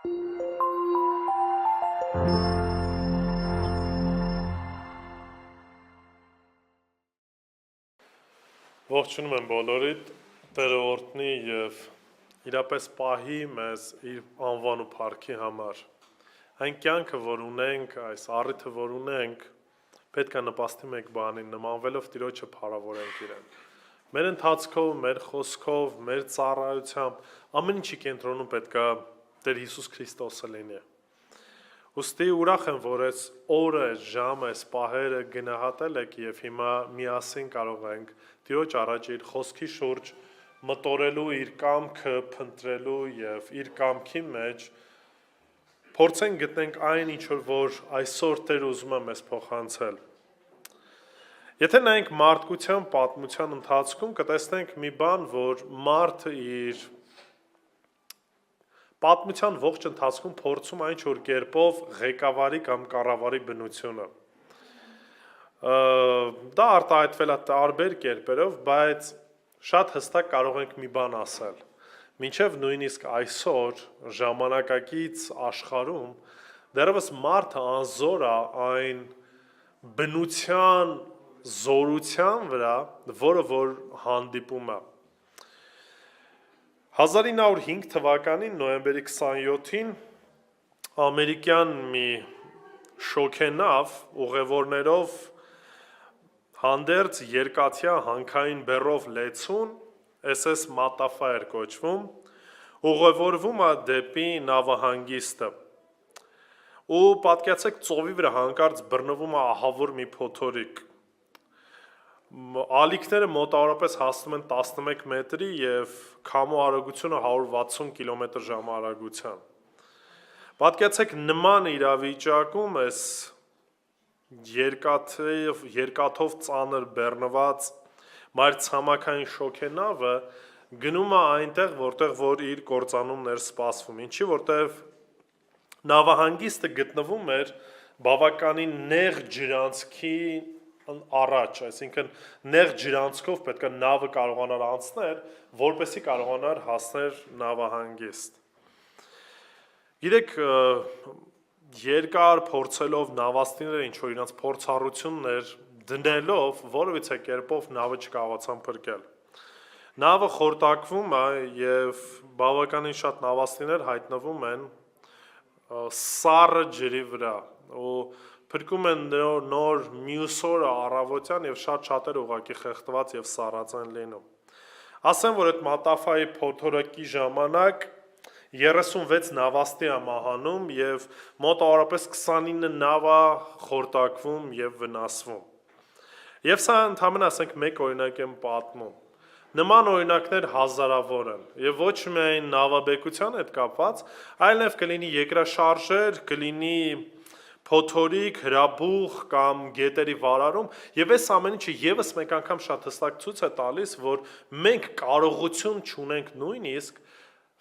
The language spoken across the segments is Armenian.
Ողջունում եմ բոլորիդ, Տերը օրհնի եւ իրապես պահի մեզ իր անվան ու փառքի համար։ Այն կյանքը, որ ունենք, այս առիթը, որ ունենք, պետք է նպաստի մեկ բանին, նմանվելով Տիրոջը փառավորենք իրեն։ Մեր ընթացքով, մեր խոսքով, մեր ծառայությամբ, ամեն ինչի կենտրոնում պետք է Տեր Հիսուս Քրիստոսը լինի։ Ուստի ուրախ եմ, որ այս օրը, այս ժամը, այս պահերը գնահատել եք եւ հիմա միասին կարող ենք Տիրոջ առաջ իր խոսքի շուրջ մտորելու, իր կամքը փնտրելու եւ իր կամքի մեջ փորձենք գտնենք այն ինչ որ այսօր Տեր ուզում է մեզ փոխանցել։ Եթե նայենք մարդկության պատմության ընթացքում կտեսնենք մի բան, որ մարդը իր պատմության ողջ ընթացքում փորձում այն ինչ-որ կերպով ղեկավարի կամ կառավարի բնությունը։ Դա արտահայտվել է տարբեր կերպերով, բայց շատ հստակ կարող ենք մի բան ասել։ Մինչև նույնիսկ այսօր ժամանակակից աշխարհում դեռևս մարդը անզոր է այն բնության զորության վրա, որը որ հանդիպում է։ 1905 թվականին նոյեմբերի 27-ին ամերիկյան մի շոգենավ ուղևորներով հանդերձ երկաթյա հանքային բեռով լեցուն SS Մատաֆա էր կոչվում, ուղևորվում է դեպի նավահանգիստը։ Ու պատկերացեք ծովի վրա հանկարծ բռնվում է ահավոր մի փոթորիկ։ Ալիքները մոտավորապես հասնում են 11 մետրի եւ քամու արագությունը 160 կմ/ժ արագության։ Պատկերացեք նման իրավիճակում այս երկաթով ծանր բեռնված մայրցամաքային շոգենավը գնում է այնտեղ, որտեղ որ իր կործանումն էր սպասվում, ինչի որտեղ նավահանգիստը գտնվում էր բավականին նեղ ջրանցքի առաջ, այսինքն նեղ ջրանցքով պետք է նավը կարողանար անցնել, որպեսզի կարողանար հասնել նավահանգիստ։ Գիտեք, երկար փորձելով նավաստիները ինչ որ իրենց փորձառություններ դնելով, որևիցե կերպով նավը չկարողացան փրկել։ Նավը խորտակվում է եւ բավականին շատ նավաստիներ հայտնվում են սառը ջրի վրա ու փրկում են նոր մյուս օրը առավոտյան եւ շատ-շատերը ուղղակի խեղդված եւ սառած են լինում։ Ասեմ, որ այդ Մատաֆայի փոթորակի ժամանակ 36 նավաստի է մահանում եւ մոտավորապես 29 նավ է խորտակվում եւ վնասվում։ Եվ սա ընդհանրապես ասենք մեկ օրինակ եմ պատմում։ Նման օրինակներ հազարավոր են եւ ոչ միայն նավաբեկության հետ կապված, այլև կլինի երկրաշարժեր, կլինի փոթորիկ, հրաբուխ կամ գետերի վարարում եւ այս ամեն ինչը եւս մեկ անգամ շատ հստակ ցույց է տալիս, որ մենք կարողություն չունենք նույնիսկ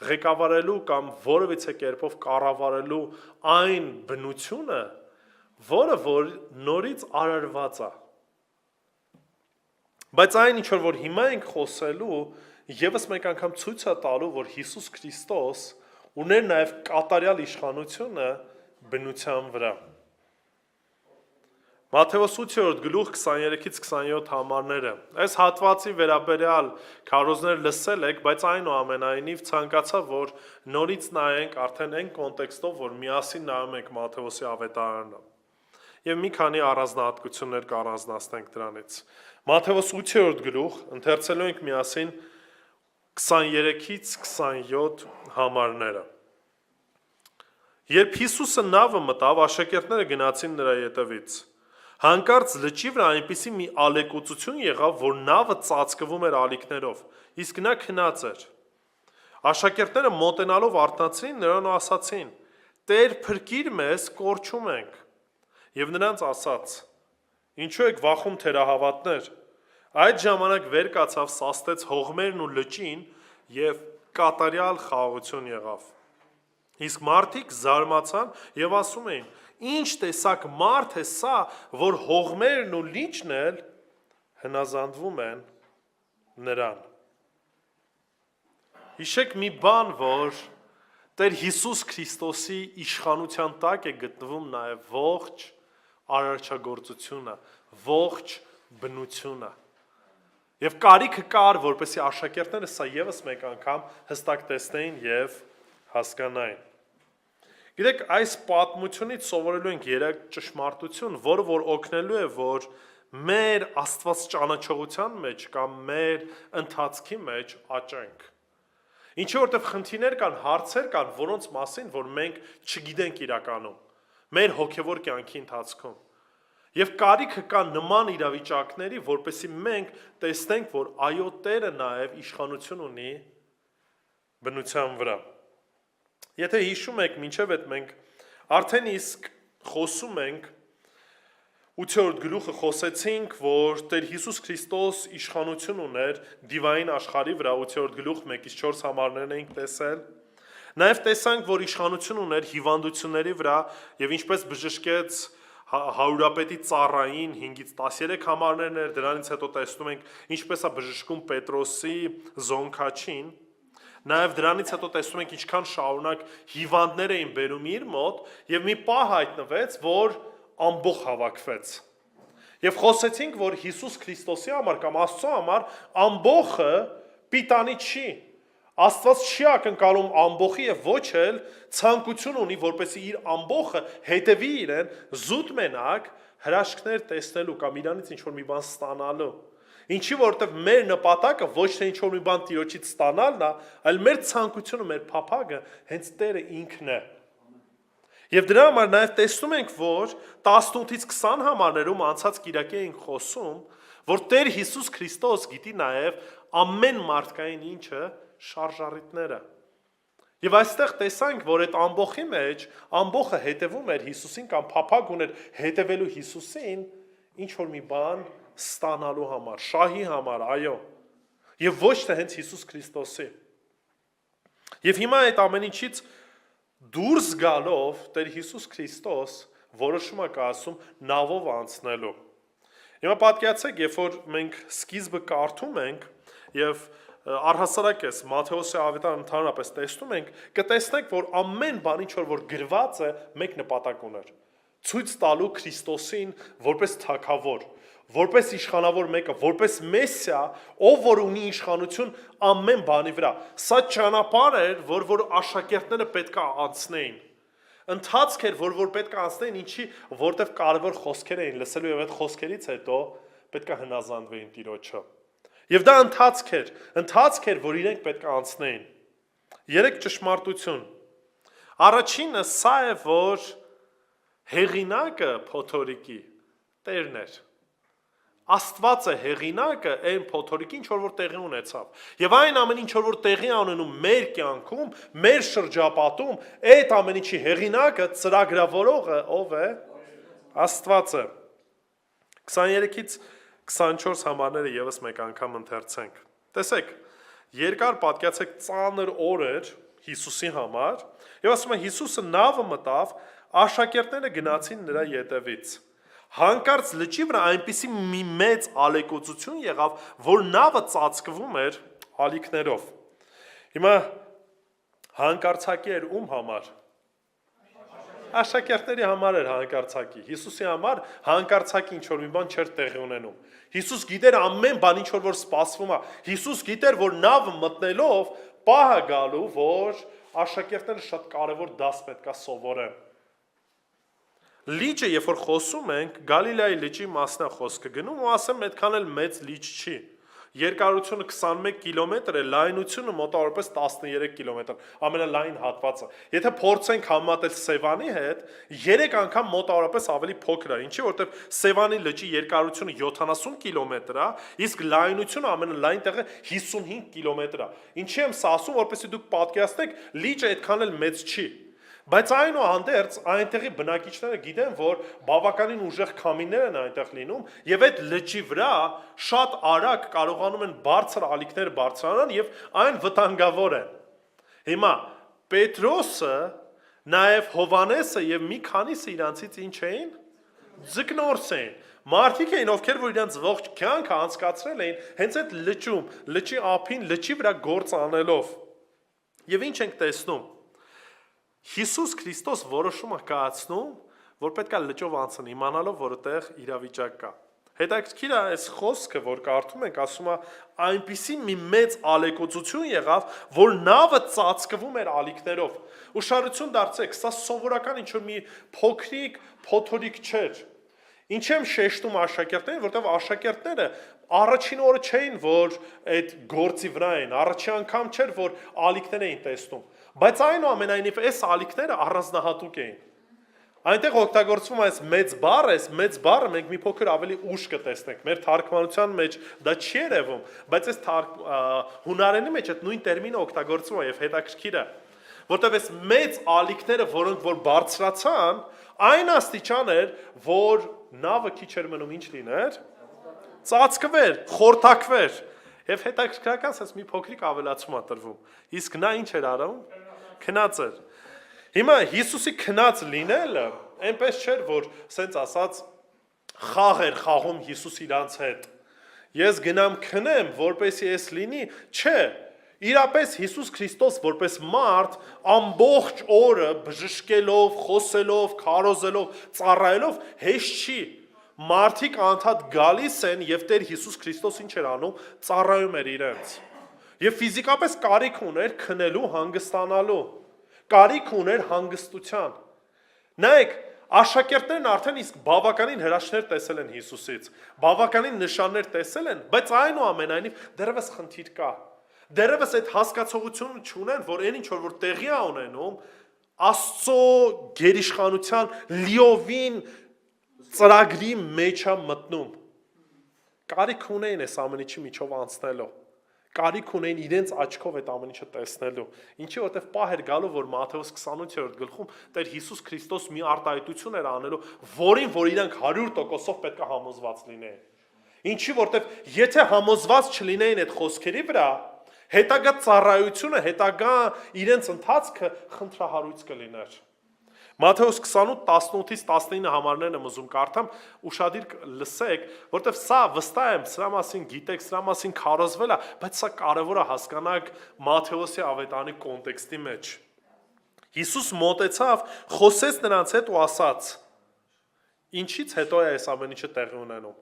ղեկավարելու կամ որևիցե կերպով կառավարելու այն բնությունը, որը որ նորից արարված է։ Բայց այն ինչ որ հիմա ենք խոսելու, եւս մեկ անգամ ցույց է տալու, որ Հիսուս Քրիստոս ուներ նաեւ կատարյալ իշխանությունը բնության վրա։ Մատթեոս 8-րդ գլուխ 23-ից 27 համարները։ Այս հատվածի վերաբերյալ քարոզներ լսել եք, բայց այնուամենայնիվ ցանկացա, որ նորից նայենք արդեն այն կոնտեքստով, որ միասին նայում ենք Մատթեոսի ավետարանը։ Եվ մի քանի առանձնահատկություններ կառանձնացնենք դրանից։ Մատթեոս 8-րդ գլուխ, ընթերցելու ենք միասին 23-ից 27 համարները։ Երբ Հիսուսը նավը մտավ, աշակերտները գնացին նրա ետևից։ Հանկարծ լճի վրա այնպիսի մի ալեկոծություն եղավ, որ նավը ծածկվում էր ալիքներով, իսկ նա քնած էր։ Աշակերտները մոտենալով արթնացրին նրան ու ասացին. «Տեր, փրկիր մեզ, կորչում ենք»։ Եվ նրանց ասաց. «Ինչու եք վախում թերահավատներ»։ Այդ ժամանակ վեր կացավ, սաստեց հողմերն ու լճին եւ կատարյալ խաղաղություն եղավ։ Իսկ մարդիկ զարմացան եւ ասում էին. «Ինչ տեսակ մարդ է սա, որ հողմերն ու լիճն էլ հնազանդվում են նրան»։ Հիշեք մի բան, որ Տեր Հիսուս Քրիստոսի իշխանության տակ է գտնվում նաև ողջ արարչագործությունը, ողջ բնությունը։ Եվ կարիքը կար, որպեսզի աշակերտները սա ևս մեկ անգամ հստակ տեսնեին եւ հասկանային։ Գիտեք, այս պատմությունից սովորելու ենք երեք ճշմարտություն, որը որ օգնելու է, որ մեր Աստված ճանաչողության մեջ կամ մեր ընթացքի մեջ աճենք։ Ինչի որտեղ խնդիրներ կան, հարցեր կան, որոնց մասին, որ մենք չգիտենք իրականում, մեր հոգևոր կյանքի ընթացքում։ Եվ կարիքը կա նման իրավիճակների, որպեսզի մենք տեսնենք, որ այո, Տերը նաև իշխանություն ունի բնության վրա։ Եթե հիշում եք, մինչև այդ մենք արդեն իսկ խոսում ենք 8-րդ գլուխը խոսեցինք, որ Տեր Հիսուս Քրիստոս իշխանություն ուներ դիվային աշխարհի վրա, 8-րդ գլուխ 1-4 համարներն էինք տեսել։ Նաև տեսանք, որ իշխանություն ուներ հիվանդությունների վրա եւ ինչպես բժշկեց հարուրապետի ծառային 5-ից 13 համարներն էր, դրանից հետո տեսնում ենք ինչպես է բժշկում Պետրոսի զոնքաչին, նաև դրանից հետո տեսնում ենք ինչքան շարունակ հիվանդներ էին բերում իր մոտ եւ մի պահ հայտնվեց, որ ամբողջ հավաքվեց։ Եվ խոսեցինք, որ Հիսուս Քրիստոսի համար կամ Աստծո համար ամբողջը պիտանի չի։ Աստված չի ակնկալում ամբողջի եւ ոչ էլ ցանկություն ունի, որպեսզի իր ամբողջը հետևի իրեն զուտ մենակ հրաշքներ տեսնելու կամ իրանից ինչ-որ մի բան ստանալու։ Ինչի որովհետեւ մեր նպատակը ոչ թե ինչ-որ մի բան Տիրոջից ստանալն է, այլ մեր ցանկությունը, մեր փափագը հենց Տերը ինքն է։ Եվ դրա համար նաև տեսնում ենք, որ 18-ից 20 համարներում անցած կիրակի ենք խոսում, որ Տեր Հիսուս Քրիստոս գիտի նաև ամեն մարդկային ինչը շարժառիթները։ Եվ այստեղ տեսանք, որ այդ ամբողջի մեջ ամբողջը հետևում էր Հիսուսին կամ փափագ ուներ հետևելու Հիսուսին, ինչ որ մի բան ստանալու համար, շահի համար, այո։ Եվ ոչ թե հենց Հիսուս Քրիստոսի։ Եվ հիմա այդ ամեն ինչից դուրս գալով Տեր Հիսուս Քրիստոս որոշում է կայացում նավով անցնելու։ Հիմա պատկերացեք, երբ որ մենք սկիզբը կարդում ենք եւ առհասարակ էս Մատթեոսի ավետարանը ընդհանրապես տեսնում ենք, կտեսնենք, որ ամեն բան ինչ որ գրված է, մեկ նպատակ ուներ։ Ցույց տալու Քրիստոսին որպես թագավոր, որպես իշխանավոր մեկը, որպես Մեսիա, ով որ ունի իշխանություն ամեն բանի վրա։ Սա ճանապարհ էր, որ աշակերտները պետք է անցնեին։ Ընթացք էր, որ պետք է անցնեին, ինչի, որտեղ կարևոր խոսքեր էին լսելու եւ այդ խոսքերից հետո պետք է հնազանդվեին Տիրոջը։ Եվ դա ընթացք էր, որ իրենք պետք է անցնեին։ Երեք ճշմարտություն։ Առաջինը սա է, որ հեղինակը փոթորիկի Տերն էր։ Աստված է հեղինակը այն փոթորիկի ինչ որ տեղի ունեցավ։ Եվ այն ամեն ինչ որ տեղի ունենում մեր կյանքում, մեր շրջապատում, այդ ամեն ինչի հեղինակը, ծրագրավորողը ով է? Աստված է։ 23-ից 24 համարները եւս մեկ անգամ ընթերցենք։ Տեսեք, երկար պատկացեք ծանր օր էր Հիսուսի համար, եւ ասում է Հիսուսը նավը մտավ, աշակերտները գնացին նրա ետևից։ Հանկարծ լճի վրա այնպիսի մի մեծ ալեկոծություն եղավ, որ նավը ծածկվում էր ալիքներով։ Հիմա հանկարծակի էր ում համար։ Աշակերտների համար էր հանկարծակի։ Հիսուսի համար հանկարծակի ինչ որ մի բան չէր տեղի ունենում։ Հիսուս գիտեր ամեն բան ինչ որ սպասվում է։ Հիսուս գիտեր, որ նավը մտնելով պահը գալու, որ աշակերտները շատ կարևոր դաս պետք է սովորեն։ Լիճը, երբ որ խոսում ենք, Գալիլեայի լճի մասն է խոսքը գնում ու ասեմ, այդքան էլ մեծ լիճ չի։ Երկարությունը 21 կիլոմետր է, լայնությունը մոտավորապես 13 կիլոմետր, ամենալայն հատվածը։ Եթե փորձենք համեմատել Սևանի հետ, 3 անգամ մոտավորապես ավելի փոքր է, ինչի որովհետև Սևանի լճի երկարությունը 70 կիլոմետր է, իսկ լայնությունը ամենալայն տեղը 55 կիլոմետր է։ Ինչի եմ սա ասում, որպեսզի դուք պատկերացնեք, լիճը այդքան էլ մեծ չի։ Բայց այնուհանդերձ այնտեղի բնակիչները գիտեն, որ բավականին ուժեղ քամիներ են այնտեղ լինում եւ այդ լճի վրա շատ արագ կարողանում են բարձր ալիքներ բարձրանալ եւ այն վտանգավոր են։ Հիմա Պետրոսը, նաեւ Հովանեսը եւ մի քանիսը իրանցից ինչ էին? Ձկնորս էին։ Մարդիկ էին, ովքեր որ իրանց ողջ կյանքը անցկացրել էին հենց այդ լճում, լճի ափին, լճի վրա գործ անելով։ Եվ ինչ ենք տեսնում։ Հիսուս Քրիստոս որոշումը կայացնում, որ պետք է լճով անցնի, իմանալով, որ այդտեղ իրավիճակ կա։ Հետաքրքիր է այս խոսքը, որ կարդում ենք, ասում է, այնպիսի մի մեծ ալեկոծություն եղավ, որ նավը ծածկվում էր ալիքներով։ Ուշադրություն դարձեք, սա սովորական ինչ-որ մի փոքրիկ փոթորիկ չէր։ Ինչ եմ շեշտում աշակերտներին, որտեղ աշակերտները առաջին օրը չէին, որ այդ գործի վրա են, առաջին անգամ չէր, որ ալիքներ էին տեսնում, բայց այնուամենայնիվ այս ալիքները առանձնահատուկ էին։ Այնտեղ օգտագործվում է այս մեծ բառը մենք մի փոքր ավելի ուշ կտեսնենք։ Մեր թարգմանության մեջ դա չի երևում, բայց այս հունարենի մեջ այդ նույն տերմինը օգտագործվում է եւ հետաքրքիր է, որտեղ այս մեծ ալիքները, որոնք որ բարձրացան, այն աստիճան էր, որ նավը քիչ էր մնում ինչ լիներ, ծածկվեր, խորտակվեր։ Եվ հետաքրքրական sense մի փոքրիկ ավելացում է տրվում։ Իսկ նա ինչ էր արում։ Քնած էր։ Հիմա Հիսուսի քնած լինելը այնպես չէր, որ սենց ասած խաղ էր խաղում Հիսուս իրանց հետ։ Ես գնամ քնեմ, որպեսզի էս լինի, չէ։ Իրապես Հիսուս Քրիստոս որպես մարդ ամբողջ օրը բժշկելով, խոսելով, քարոզելով, ծառայելով հեշտ չի։ Մարդիկ անդադ գալիս են եւ Տեր Հիսուս Քրիստոս ինչ էր անում, ծառայում էր իրենց։ Եվ ֆիզիկապես կարիք ուներ քնելու, հանգստանալու։ Կարիք ուներ հանգստության։ Նայեք, աշակերտներն արդեն իսկ բավականին հրաշքներ տեսել են Հիսուսից, բավականին նշաններ տեսել են, բայց այնուամենայնիվ դեռևս խնդիր կա։ Դեռևս այդ հասկացողությունը չունեն, որ այն ինչ որ տեղի է ունենում, Աստծո գերիշխանության լիովին ծրագրի մեջ է մտնում։ Կարիք ունեն այս ամեն ինչի միջով անցնելու։ Կարիք ունեն իրենց աչքով այդ ամեն ինչը տեսնելու։ Ինչի որտեվ պահ էր գալու, որ Մատթեոս 28-րդ գլխում Տեր Հիսուս Քրիստոս մի արտահայտություն էր անելու, որին որ իրանք 100%-ով պետք է համոզված լինեին։ Ինչի որտեվ եթե համոզված չլինեին այդ խոսքերի վրա, հետագա ծառայությունը, հետագա իրենց ընթացքը խնդրահարույց կլիներ։ Մատթեոս 28:18-ից 19 համարներն եմ ուզում կարդամ, ուշադիր լսեք, որտեվ սա վստահ եմ, սրա մասին գիտեք, սրա մասին քարոզվել է, բայց սա կարևոր է հասկանանք Մատթեոսի ավետարանի կոնտեքստի մեջ։ Հիսուս մոտեցավ, խոսեց նրանց հետ ու ասաց. Ինչից հետո է այս ամեն ինչը տեղի ունենում։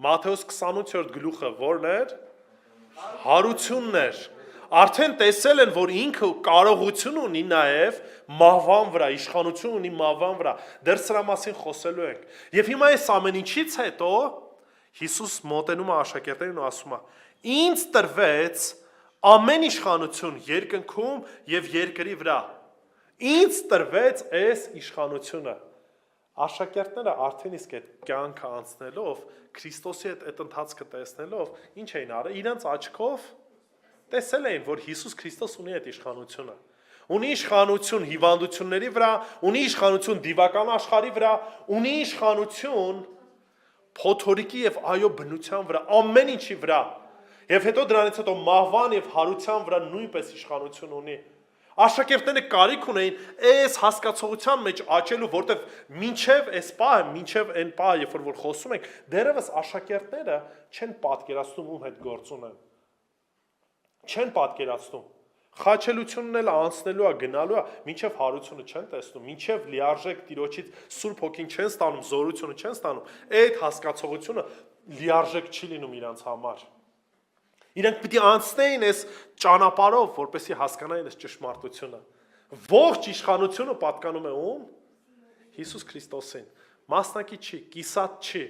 Մատթեոս 28-րդ գլուխը ո՞րն էր։ Հարությունն էր։ Արդեն տեսել են, որ ինքը կարողություն ունի նաև մահվան վրա, իշխանություն ունի մահվան վրա։ Դեռ սրա մասին խոսելու ենք։ Եվ հիմա այս ամեն ինչից հետո Հիսուս մոտենում է աշակերտներին ու ասում է. Ինձ տրվեց ամեն իշխանություն երկնքում եւ երկրի վրա։ Ինձ տրվեց այս իշխանությունը։ Աշակերտները արդեն իսկ այդ կյանքը անցնելով, Քրիստոսի այդ ընթացքը տեսնելով, ինչ էին արել։ Իրենց աչքով տեսել էին, որ Հիսուս Քրիստոս ունի այդ իշխանությունը։ Ունի իշխանություն հիվանդությունների վրա, ունի իշխանություն դիվական աշխարհի վրա, ունի իշխանություն փոթորիկի եւ այո բնության վրա, ամեն ինչի վրա։ Եվ հետո դրանից հետո մահվան եւ հարության վրա նույնպես իշխանություն ունի։ Աշակերտները կարիք ունեին այս հասկացողության մեջ աճելու, որտեվ մինչև այս պահը, մինչև այն պահը, երբ որ խոսում ենք, դեռևս աշակերտները չեն պատկերացնում ում հետ գործ ունեն։ Չեն պատկերացնում։ Խաչելությունն էլ անցնելու է, գնալու է, մինչև հարությունը չեն տեսնում, մինչև լիարժեք Տիրոջից Սուրբ Հոգին չեն ստանում, զորությունը չեն ստանում, այդ հասկացողությունը լիարժեք չի լինում իրանց համար։ Իրենք պիտի անցնեին այս ճանապարհով, որպեսզի հասկանային այս ճշմարտությունը։ Ողջ իշխանությունը պատկանում է ում։ Հիսուս Քրիստոսին։ Մասնակի չի, կիսատ չի։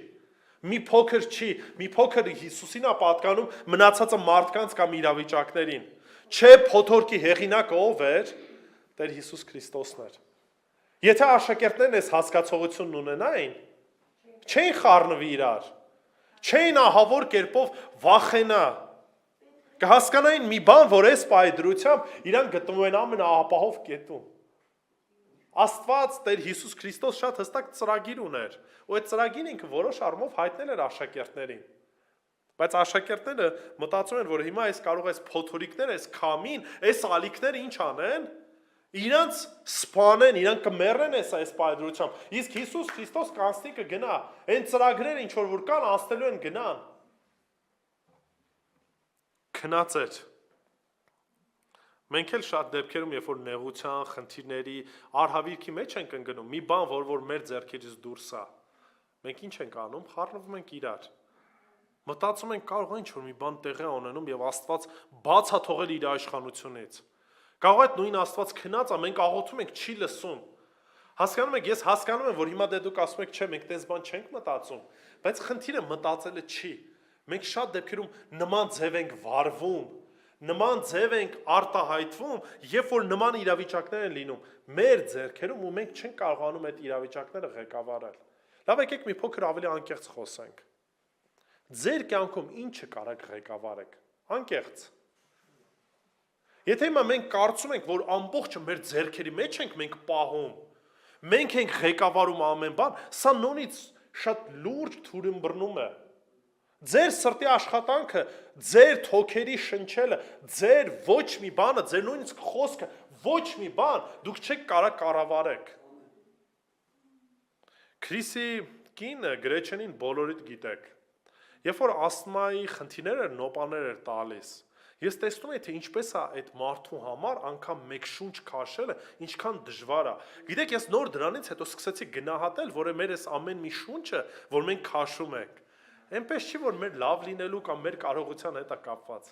Մի փոքր չի, մի փոքր Հիսուսին է պատկանում, մնացածը մարդկանց կամ իրավիճակներին։ Չէ, փոթորկի հեղինակը ով էր, Տեր Հիսուս Քրիստոսն էր։ Եթե աշակերտներն այս հասկացողությունն ունենային, չէին խառնվի իրար, չէին ահավոր կերպով վախենա, կհասկանային մի բան, որ այս պայդրությամբ իրանք գտնվում են ամենաապահով կետում։ Աստված Տեր Հիսուս Քրիստոս շատ հստակ ծրագիր ուներ, ու այդ ծրագիրը ինքը որոշ առումով հայտնել էր աշակերտներին։ Բայց աշակերտները մտածում են, որ հիմա այս կարող է փոթորիկները, այս քամին, այս ալիքները ինչ անեն, իրանց սպանեն, իրանք կմեռեն այս պայդրությամբ։ Իսկ Հիսուս Քրիստոս կանցնի կգնա, այն ծրագրերը ինչ որ կան, անցնելու են գնան։ Քնած էր։ Մենք էլ շատ դեպքերում, երբ որ նեղության, խնդիրների, արհավիրքի մեջ ենք ընկնում, մի բան, որ մեր ձեռքերից դուրս է, մենք ինչ ենք անում, խառնվում ենք իրար։ Մտածում ենք կարող է ինչ-որ մի բան տեղի ունենում եւ Աստված բաց է թողել իր իշխանությունից։ Կարող է այդ նույն Աստված քնած է, մենք աղոթում ենք, չի լսում։ Հասկանում եք, ես հասկանում եմ, որ հիմա դե դուք ասում եք, չէ, մենք տես բան չենք մտածում, բայց խնդիրը մտածելը չի։ Մենք շատ դեպքերում նման ձև ենք վարվում, նման ձև ենք արտահայտվում, երբ որ նման իրավիճակներ են լինում մեր ձեռքերում ու մենք չենք կարողանում այդ իրավիճակները ղեկավարել։ Լավ, եկեք մի փոքր ավելի անկեղծ խոսենք։ Ձեր կյանքում ինչը կարաք ղեկավարեք։ Անկեղծ։ Եթե հիմա մենք կարծում ենք, որ ամբողջը մեր ձեռքերի մեջ ենք մենք պահում, մենք ենք ղեկավարում ամեն բան, սա նորից շատ լուրջ թուրըմբռնում է։ Ձեր սրտի աշխատանքը, ձեր թոքերի շնչելը, ձեր ոչ մի բանը, ձեր նույնիսկ խոսքը, ոչ մի բան դուք չեք կարող կառավարեք։ Քրիսի կինը Գրեչենին բոլորիդ գիտեք։ Երբ որ ասթմայի խնդիրները նոպաներ էր տալիս, ես տեսնում եմ, թե ինչպես է այդ մարդու համար անգամ մեկ շունչ քաշելը, ինչքան դժվար է։ Գիտեք, ես նոր դրանից հետո սկսեցի գնահատել, որ մեր այս ամեն մի շունչը, որ մենք քաշում ենք, այնպես չի, որ մեր լավ լինելու կամ մեր կարողության հետ է կապված։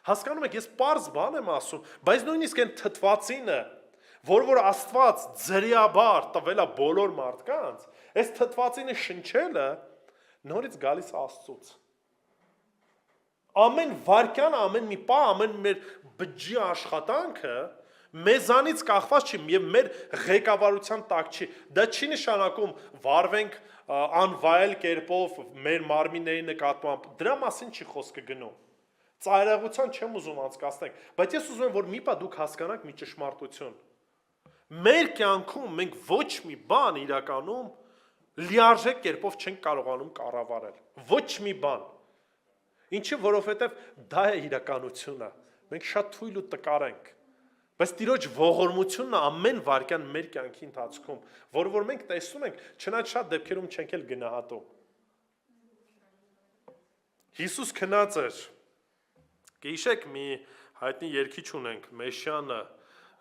Հասկանում եք, ես պարզ բան եմ ասում, բայց նույնիսկ այն թթվածինը, որ Աստված ձրիաբար տվել է բոլոր մարդկանց, այս թթվածինը շնչելը նորից գալիս է Աստծուց։ Ամեն վարքյան, ամեն մի պահ, ամեն մեր բջջի աշխատանքը մեզանից կախված չի եւ մեր ղեկավարության տակ չի։ Դա չի նշանակում վարվենք անվայել կերպով մեր մարմինների նկատմամբ։ Դրա մասին չի խոսքը գնում։ Ծայրահեղության չեմ ուզում անցկացնենք, բայց ես ուզում եմ, որ մի պա դուք հասկանաք մի ճշմարտություն։ Մեր կյանքում մենք ոչ մի բան իրականում լիարժեք կերպով չենք կարողանում կառավարել։ Ոչ մի բան։ Ինչի, որովհետև դա է իրականությունը։ Մենք շատ թույլ ու տկար ենք։ Բայց Տիրոջ ողորմությունն է ամեն վարքյան մեր կյանքի ընթացքում, որ մենք տեսնում ենք, չնայած շատ դեպքերում չենք էլ գնահատում։ Հիսուս քնած էր։ Գիշեք մի հայտնի երգիչ ունենք, Մեշյանը,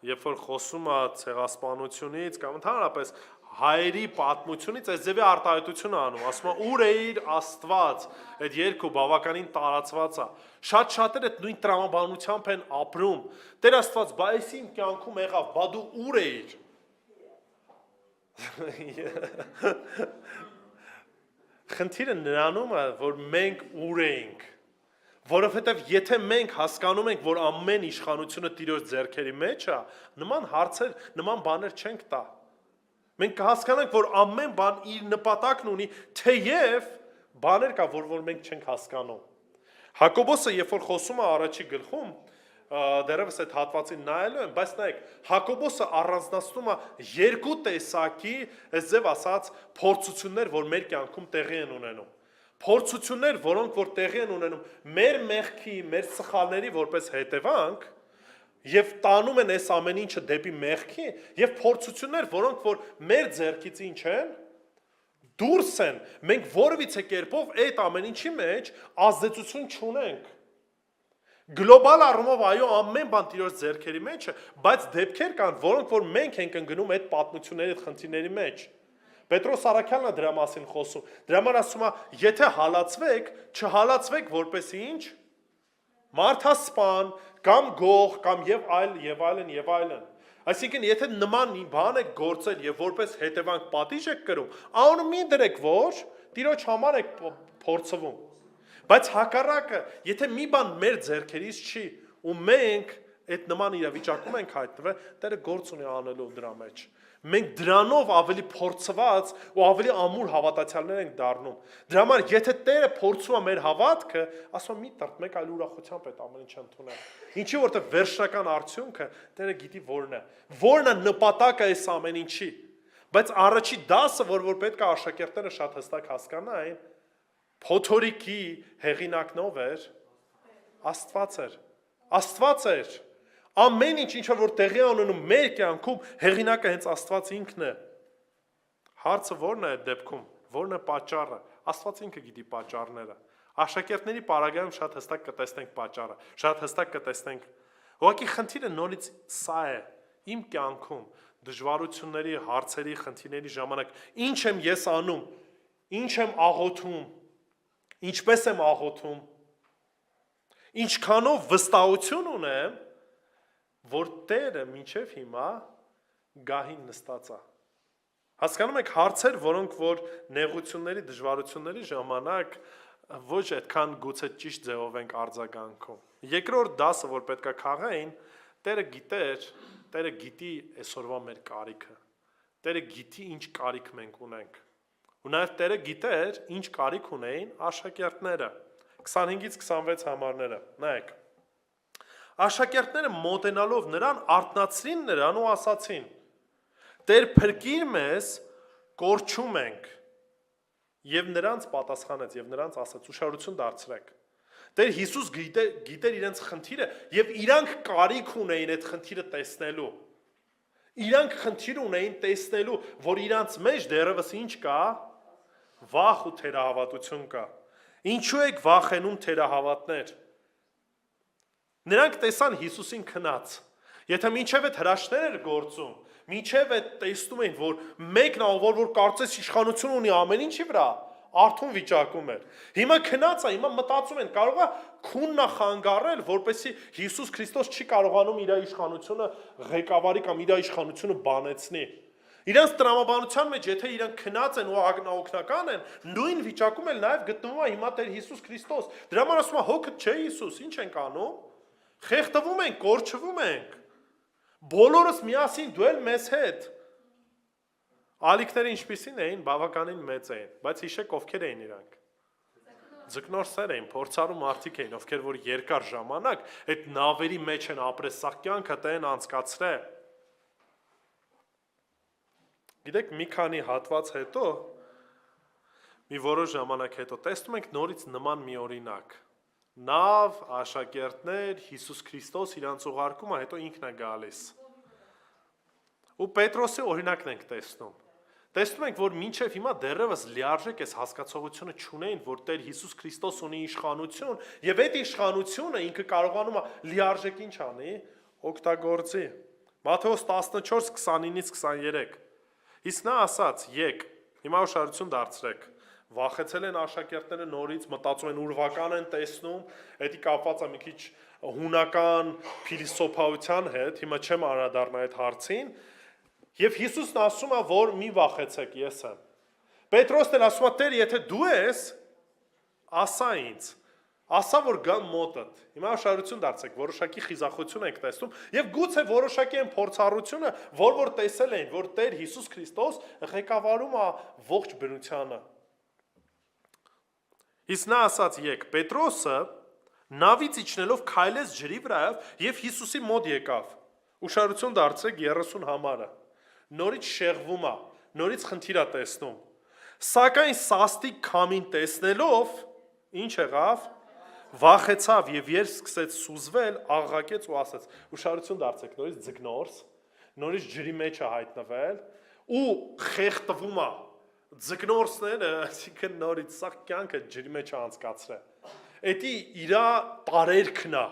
երբ որ խոսում է ցեղասպանությունից կամ ընդհանրապես հայերի պատմությունից, այս ձևի արտահայտությունը անում, ասում է ուր է իր Աստված, այդ երգը բավականին տարածված է։ Շատ շատերը այդ նույն տրամաբանությամբ են ապրում։ Տեր Աստված, բա այս իմ կյանքում եղավ, բա դու ուր էիր։ Խնդիրը նրանում է, որ մենք ուր էինք։ Որովհետև եթե մենք հասկանում ենք, որ ամեն իշխանությունը Տիրոջ ձեռքերի մեջ է, նման հարցեր, նման բաներ չենք տա։ Մենք կհասկանանք, որ ամեն բան իր նպատակն ունի, թեև բաներ կա, որ մենք չենք հասկանում։ Հակոբոսը, երբ որ խոսում է առաջի գլխում, դեռևս այդ հատվածին նայելու եմ, բայց նայեք, Հակոբոսը առանձնացնում է երկու տեսակի, այս ձև ասած, փորձություններ, որ մեր կյանքում տեղի են ունենում։ Փորձություններ, որոնք որ տեղի են ունենում մեր մեղքի, մեր սխալների որպես հետևանք, եւ տանում են այս ամեն ինչը դեպի մեղքի, եւ փորձություններ, որոնք որ մեր ձեռքից ինչ են, դուրս են, մենք որևիցե կերպով այդ ամեն ինչի մեջ ազդեցություն չունենք։ Գլոբալ առումով այո, ամեն բան Տիրոջ ձեռքերի մեջ է, բայց դեպքեր կան, որոնք որ մենք ենք ընկնում այդ պատմությունների, այդ խնդիրների մեջ։ Պետրոս Արաքյալն է դրա մասին խոսում։ Դրա համար ասում է, եթե հալածվեք, չհալածվեք որպեսզի ինչ, մարդասպան, կամ գող, կամ եւ այլն։ Այսինքն, եթե նման մի բան եք գործել եւ որպես հետևանք պատիժ եք կրում, անունը մի դրեք, որ Տիրոջ համար եք փորձվում։ Բայց հակառակը, եթե մի բան մեր ձեռքերից չի ու մենք այդ նման իրավիճակում ենք հայտնվել, Տերը գործ ունի անելու դրա մեջ։ Մենք դրանով ավելի փորձված ու ավելի ամուր հավատացյալներ ենք դառնում։ Դրա համար, եթե Տերը փորձում է մեր հավատքը, ասում մի տրտ, մեկ այլ ուրախությամբ այդ ամեն ինչը ընդունել։ Ինչի որտեղ վերջնական արդյունքը Տերը գիտի որն է։ Որն է նպատակը այս ամեն ինչի։ Բայց առաջի դասը, որ պետք է աշակերտները շատ հստակ հասկանային, փոթորիկի հեղինակն ով էր, Աստված էր։ Աստված էր։ Ամեն ինչ որ տեղի ունենում մեր կյանքում հեղինակը հենց Աստված ինքն է։ Հարցը ո՞րն է այդ դեպքում, ո՞րն է պատճառը։ Աստված ինքը գիտի պատճառները։ Աշակերտների պարագայում շատ հստակ կտեսնենք պատճառը, շատ հստակ կտեսնենք Ուղղակի խնդիրը նորից սա է, իմ կյանքում, դժվարությունների, հարցերի, խնդիրների ժամանակ, ինչ եմ ես անում, ինչ եմ աղոթում, ինչպես եմ աղոթում, ինչքանով վստահություն ունեմ, որ Տերը մինչև հիմա գահին նստած է։ Հասկանում եք, հարցեր, որոնք որ նեղությունների, դժվարությունների ժամանակ ոչ այդքան գուցե ճիշտ ձևով ենք արձագանքում։ Երկրորդ դասը, որ պետք է քաղային, Տերը գիտեր, Տերը գիտի այսօրվա մեր կարիքը։ Տերը գիտի ինչ կարիք մենք ունենք։ Ու նաև Տերը գիտեր ինչ կարիք ունեին աշակերտները։ 25-ից 26 համարները։ Նայեք։ Աշակերտները մոտենալով նրան արթնացրին նրան ու ասացին. Տեր փրկիր մեզ, կորչում ենք։ Եվ նրանց պատասխանեց, եւ նրանց ասաց. ուշադրություն դարձրեք։ Տեր Հիսուս գիտեր իրենց խնդիրը եւ իրանք կարիք ունեին այդ խնդիրը տեսնելու։ Իրանք խնդիր ունեին տեսնելու, որ իրանց մեջ դեռևս ինչ կա, վախ ու թերահավատություն կա։ Ինչու եք վախենում թերահավատներ։ Նրանք տեսան Հիսուսին քնած։ Եթե մինչև այդ հրաշքներ էր գործում, մինչև այդ տեսնում էին, որ մեկն ա, որ կարծես իշխանություն ունի ամեն ինչի վրա, արթուն վիճակում էր։ Հիմա քնած է, հիմա մտածում են, կարող է քուննա խանգարել, որպեսզի Հիսուս Քրիստոս չի կարողանում իր իշխանությունը ղեկավարի կամ իր իշխանությունը բանեցնի։ Իրանց տրամաբանության մեջ, եթե իրանք քնած են ու ագնաօգնական են, նույն վիճակում էլ նաև գտնվում է հիմա Տեր Հիսուս Քրիստոս։ Դրա համար ասում է հոգդ չէ Հիսուս, ինչ ենք անում։ Խեղդվում ենք, կորչվում ենք։ Բոլորս միասին դու էլ մեզ հետ։ Ալիքները ինչպիսին էին, բավականին մեծ էին, բայց հիշեք ովքեր էին իրանք։ Ձկնորսեր էին, փորձառու մարդիկ էին, ովքեր որ երկար ժամանակ այդ նավերի մեջ են ապրել, սա կյանքը տեն անցկացրել։ Գիտեք, մի քանի հատված հետո, մի որոշ ժամանակ հետո տեսնում ենք նորից նման մի օրինակ։ Նավ, աշակերտներ, Հիսուս Քրիստոս իրանց ուղարկում է, հետո ինքն է գալիս։ Ու Պետրոսի օրինակն ենք տեսնում։ Տեսնում ենք, որ մինչև հիմա դեռևս լիարժեք այս հասկացողությունը չունեին, որ Տեր Հիսուս Քրիստոս ունի իշխանություն, եւ այդ իշխանությունը ինքը կարողանում է լիարժեք ինչ անի, օգտագործի։ Մատթեոս 14:29-ից 23։ Իսկ նա ասաց. «Եկ, հիմա ուշադրություն դարձրեք, վախեցել են աշակերտները նորից, մտածում են ուրվական են տեսնում, դա կապված է մի քիչ հունական փիլիսոփայության հետ, հիմա չեմ անդրադառնա այդ հարցին, եւ Հիսուսն ասում է, որ մի վախեցեք, ես եմ։ Պետրոսն էլ ասում է, Տեր, եթե դու ես, ասա ինձ, ասա, որ գամ մոտդ։ Հիմա ուշադրություն դարձրեք, որոշակի խիզախություն ենք տեսնում, եւ գուցե որոշակի այն փորձառությունը, որ տեսել էին, որ Տեր Հիսուս Քրիստոս ղեկավարում է ողջ բնությանը։ Իսկ նա ասաց. «Եկ, Պետրոսը նավից իջնելով քայլեց ջրի վրայով եւ Հիսուսի մոտ եկավ»։ Ուշադրություն դարձրեք 30 համարը։ Նորից շեղվում է, նորից խնդիր է տեսնում։ Սակայն սաստիկ քամին տեսնելով, ինչ եղավ, վախեցավ եւ երբ սկսեց սուզվել, աղաղակեց ու ասաց. ուշադրություն դարձրեք, նորից ձկնորս, նորից ջրի մեջ է հայտնվել ու խեղդվում է։ Ձկնորսները, այսինքն նորից սա կյանքը ջրի մեջ է անցկացրել։ Էդի իրա տարերքն է,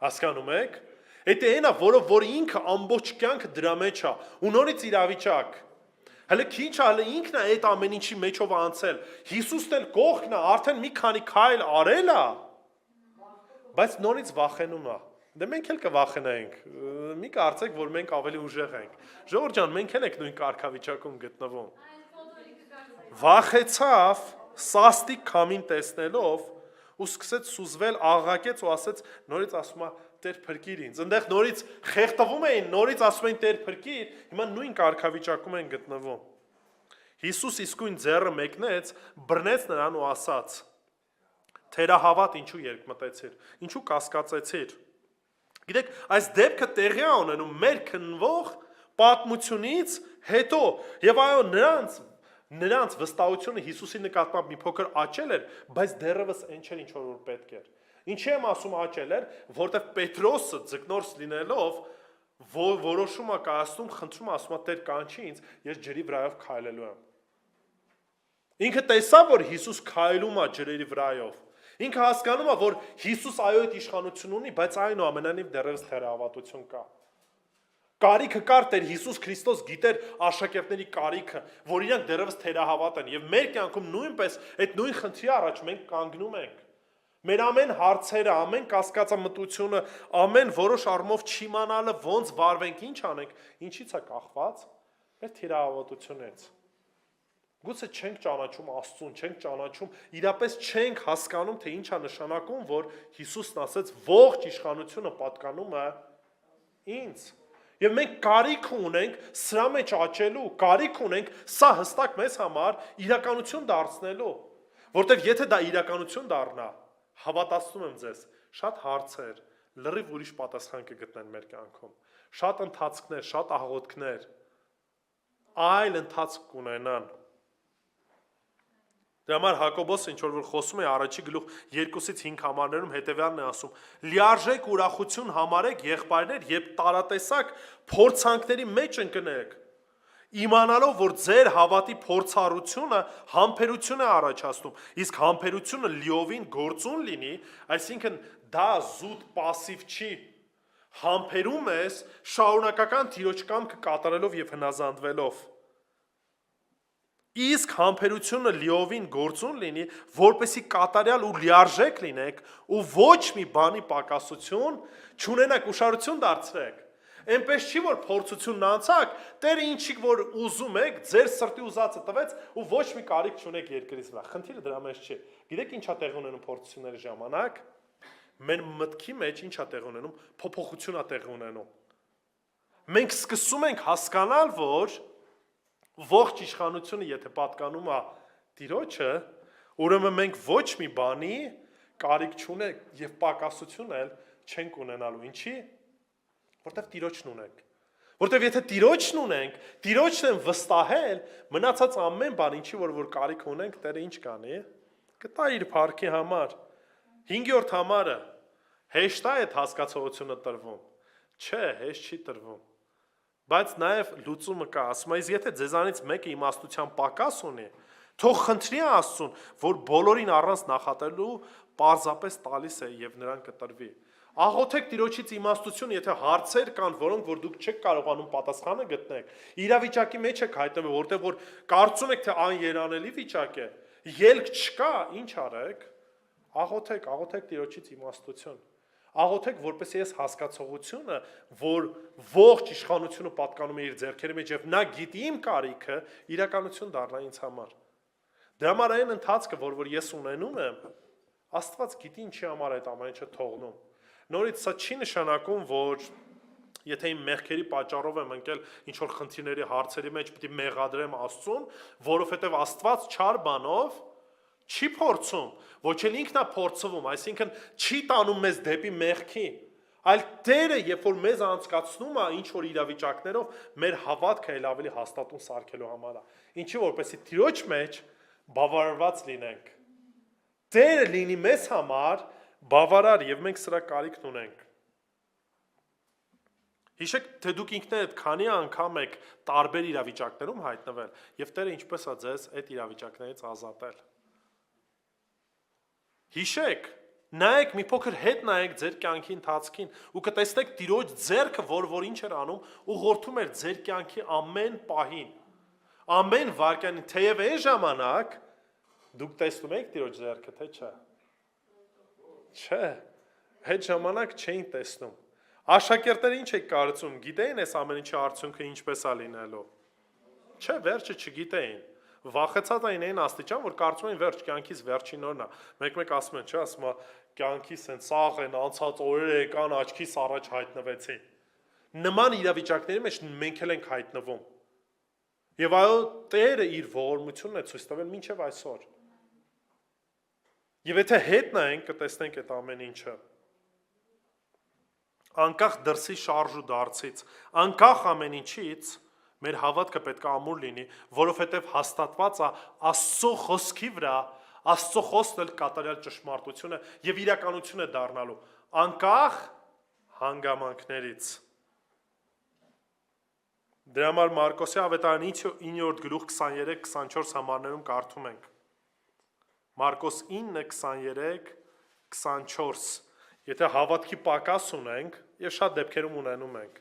հասկանում եք։ Էդի այն է, որ ինքը ամբողջ կյանքը դրա մեջ է, ու նորից իրավիճակ։ Հələ քիչ է, հələ ինքն է այդ ամեն ինչի մեջով անցել։ Հիսուսն էլ կողքն է, արդեն մի քանի քայլ արել է, բայց նորից վախենում է։ Դե մենք էլ կվախենայինք, մի կարծեք, որ մենք ավելի ուժեղ ենք։ Ժողովուրդ ջան, մենք էլ ենք նույն կարգավիճակում գտնվում։ Վախեցավ, սաստիկ քամին տեսնելով ու սկսեց սուզվել, աղաղակեց ու ասեց, նորից ասում է, Տեր փրկիր ինձ։ Այնտեղ նորից խեղդվում էին, նորից ասում էին Տեր փրկիր, հիմա նույն կարգավիճակում են գտնվում։ Հիսուս իսկույն ձեռը մեկնեց, բռնեց նրան ու ասաց. Թերահավատ ինչու երկմտեցիր, ինչու կասկածեցիր։ Գիտեք, այս դեպքը տեղի է ունենում մեր քննվող պատմությունից հետո, եւ այո, նրանց վստահությունը Հիսուսի նկատմամբ մի փոքր աճել էր, բայց դեռևս այն չէր ինչ որ պետք էր։ Ինչի եմ ասում աճել էր, որտեղ Պետրոսը ձկնորս լինելով որոշում է կայացնում, խնդրում է, ասում է Տեր կանչի ինձ, ես ջրի վրայով քայլելու եմ։ Ինքը տեսավ, որ Հիսուս քայլում է ջրերի վրայով։ Ինքը հասկանում է, որ Հիսուս այո այդ իշխանություն ունի, բայց այնուամենայնիվ դեռևս թերահավատություն կա։ Կարիքը կար Տեր Հիսուս Քրիստոս գիտեր աշակերտների կարիքը, որ իրանք դեռևս թերահավատ են, եւ մեր կյանքում նույնպես այդ նույն խնդրի առաջ մենք կանգնում ենք։ Մեր ամեն հարցերը, ամեն կասկածամտությունը, ամեն որոշ առումով չիմանալը ոնց վարվենք, ինչ անենք, ինչից է կախված։ Մեր թերահավատությունից։ Գուցե չենք ճանաչում Աստծուն, չենք ճանաչում, իրապես չենք հասկանում, թե ինչ է նշանակում, որ Հիսուսն ասեց, ողջ իշխանությունը պատկանում է ինձ։ Եվ մենք կարիք ունենք սրա մեջ աճելու, կարիք ունենք սա հստակ մեզ համար իրականություն դարձնելու, որտեղ եթե դա իրականություն դառնա, հավատացնում եմ ձեզ, շատ հարցեր, լրիվ ուրիշ պատասխան կգտնեն մեր կյանքում, շատ ընթացքներ, շատ աղոթքներ, այլ ընթացք կունենան։ Դրա համար Հակոբոսը ինչ որ խոսում է առաջի գլուխ 2-ից 5 համարներում հետևյալն է ասում. լիարժեք ուրախություն համարեք եղբայրներ, երբ տարատեսակ փորձանքների մեջ ընկնեք, իմանալով, որ ձեր հավատի փորձառությունը համբերություն է առաջացնում, իսկ համբերությունը լիովին գործուն լինի, այսինքն դա զուտ պասիվ չի, համբերում ես շարունակական Տիրոջ կամքը կատարելով եւ հնազանդվելով։ Իսկ համբերությունը լիովին գործուն լինի, որպեսզի կատարյալ ու լիարժեք լինեք ու ոչ մի բանի պակասություն չունենաք, ուշադրություն դարձրեք։ Այնպես չի, որ փորձությունն անցակ, Տերը ինչիկ որ ուզում եք, ձեր սրտի ուզածը տվեց ու ոչ մի կարիք չունեք երկրից վրա։ Խնդիրը դրա մեջ չի։ Գիտեք ինչ է տեղ ունենում փորձությունների ժամանակ։ Մեր մտքի մեջ ինչ է տեղ ունենում, փոփոխություն է տեղ ունենում։ Մենք սկսում ենք հասկանալ, որ ողջ իշխանությունը եթե պատկանում է Տիրոջը, ուրեմն մենք ոչ մի բանի կարիք չունենք եւ պակասություն էլ չենք ունենալու։ Ինչի՞։ Որտեվ Տիրոջն ունենք։ Որտեվ եթե Տիրոջն ունենք, Տիրոջն են վստահել, մնացած ամեն բան, ինչի որ կարիք ունենք, Տերը ինչ կանի։ Կտա իր փառքի համար։ 5-րդ համարը հեշտ է այդ հասկացողությունը տրվում։ Չէ, հեշտ չի տրվում։ Բայց նաև լուծումը կա, ասում է, եթե ձեզանից մեկը իմաստության պակաս ունի, թող խնդրի Աստծուն, որ բոլորին առանց նախատելու պարզապես տալիս է եւ նրան կտրվի։ Աղոթեք Տիրոջից իմաստություն, եթե հարցեր կան, որոնք որ դուք չեք կարողանում պատասխանը գտնեք, իրավիճակի մեջ եք հայտնվել, որտեղ որ կարծում եք, թե աներանելի վիճակ է, ելք չկա, ինչ արեք, աղոթեք Տիրոջից իմաստություն։ Աղոթեք, որպեսզի այս հասկացողությունը, որ ողջ իշխանությունը պատկանում է իր ձեռքերի մեջ եւ նա գիտի իմ կարիքը, իրականություն դառնա ինձ համար։ Դրա համար այն ընթացքը, որ ես ունենում եմ, Աստված գիտի ինչի համար այդ ամեն ինչը թողնում։ Նորից սա չի նշանակում, որ եթե իմ մեղքերի պատճառով եմ ընկել ինչ որ խնդիրների հարցերի մեջ, պիտի մեղադրեմ Աստծուն, որովհետեւ Աստված չար բանով չի փորձում, ոչ էլ ինքն է փորձվում, այսինքն չի տանում մեզ դեպի մեղքի, այլ Տերը, երբ որ մեզ անցկացնում է ինչ որ իրավիճակներով, մեր հավատքը էլ ավելի հաստատուն սարքելու համար է։ Ինչի որպեսզի Տիրոջ մեջ բավարարված լինենք։ Տերը լինի մեզ համար բավարար եւ մենք սրա կարիքն ունենք։ Հիշեք, թե դուք ինքներդ քանի անգամ եք տարբեր իրավիճակներում հայտնվել եւ Տերը ինչպես է ձեզ այդ իրավիճակներից ազատել։ Հիշեք, նայեք մի փոքր հետ նայեք ձեր կյանքի ընթացքին ու կտեսնեք Տիրոջ ձեռքը, որ ինչ էր անում, ուղղորդում էր ձեր կյանքի ամեն պահին, ամեն վայրկյանին, թեև այն ժամանակ դուք տեսնում եք Տիրոջ ձեռքը, թե չէ։ Չէ, այդ ժամանակ չէին տեսնում։ Աշակերտները ինչ եք կարծում, գիտեին այս ամեն ինչի արդյունքը ինչպես է լինելու։ Չէ, վերջը չգիտեին։ Վախեցած այն աստիճան, որ կարծում են վերջ կյանքից վերջին օրն է։ Մեկ ասում են, չէ, ասում է, կյանքից են սաղ են, անցած օրերը եկան, աչքիս առաջ հայտնվեցին։ Նման իրավիճակների մեջ մենք էլ ենք հայտնվում։ Եվ այո, Տերը իր ողորմությունն է ցույց տվել մինչև այսօր։ Եվ եթե հետ նայենք, կտեսնենք այդ ամեն ինչը։ Անկախ դրսի շարժ ու դարձից, անկախ ամեն ինչից, մեր հավատքը պետք է ամուր լինի, որովհետև հաստատված է Աստծո խոսքի վրա, Աստծո խոսքն էլ կատարյալ ճշմարտություն է եւ իրականություն է դառնալու, անկախ հանգամանքներից։ Դրա համար Մարկոսի ավետարանի 9-րդ գլուխ 23-24 համարներում կարդում ենք։ Մարկոս 9:23 24 Եթե հավատքի պակաս ունենք, եւ շատ դեպքերում ունենում ենք,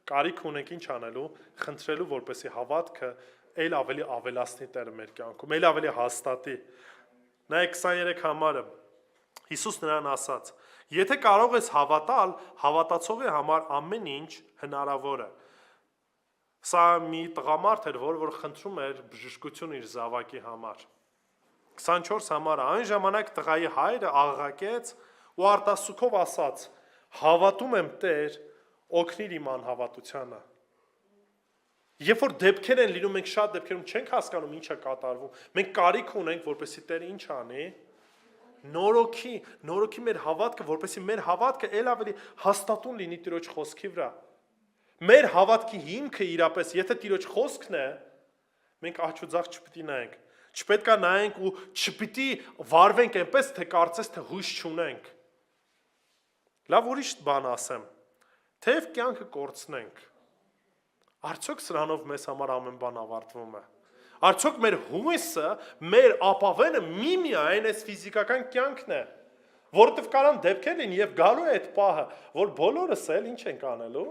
կարիք ունենք ինչ անելու, խնդրելու, որպեսզի հավատքը ել ավելի ավելացնի Տերը մեր կյանքում, ել ավելի հաստատի։ Նայեք 23 համարը։ Հիսուս նրան ասաց. Եթե կարող ես հավատալ, հավատացողի համար ամեն ինչ հնարավոր է։ Սա մի տղամարդ էր, որ խնդրում էր բժշկություն իր զավակի համար։ 24 համարը այն ժամանակ տղայի հայրը աղաղակեց ու արտասուքով ասաց. հավատում եմ Տեր, օգնիր իմ անհավատությանը։ Երբ որ դեպքեր են լինում, մենք շատ դեպքերում չենք հասկանում ինչ է կատարվում։ Մենք կարիք ունենք, որպեսզի Տերը ինչ անի, նորոգի մեր հավատքը, որպեսզի մեր հավատքը ել ավելի հաստատուն լինի Տիրոջ խոսքի վրա։ Մեր հավատքի հիմքը իրապես, եթե Տիրոջ խոսքն է, մենք աջ ու ձախ չպիտի նայենք։ Չպետք է նայենք ու չպիտի վարվենք այնպես, թե կարծես թե հույս չունենք։ Լավ ուրիշ բան ասեմ, թեև կյանքը կորցնենք, արդյոք սրանով մեզ համար ամեն բան ավարտվում է։ Արդյոք մեր հույսը, մեր ապավենը միմիայն այս ֆիզիկական կյանքն է, որովհետև կարան դեպքեր լինի եւ գալու է այդ պահը, որ բոլորս էլ ինչ ենք անելու,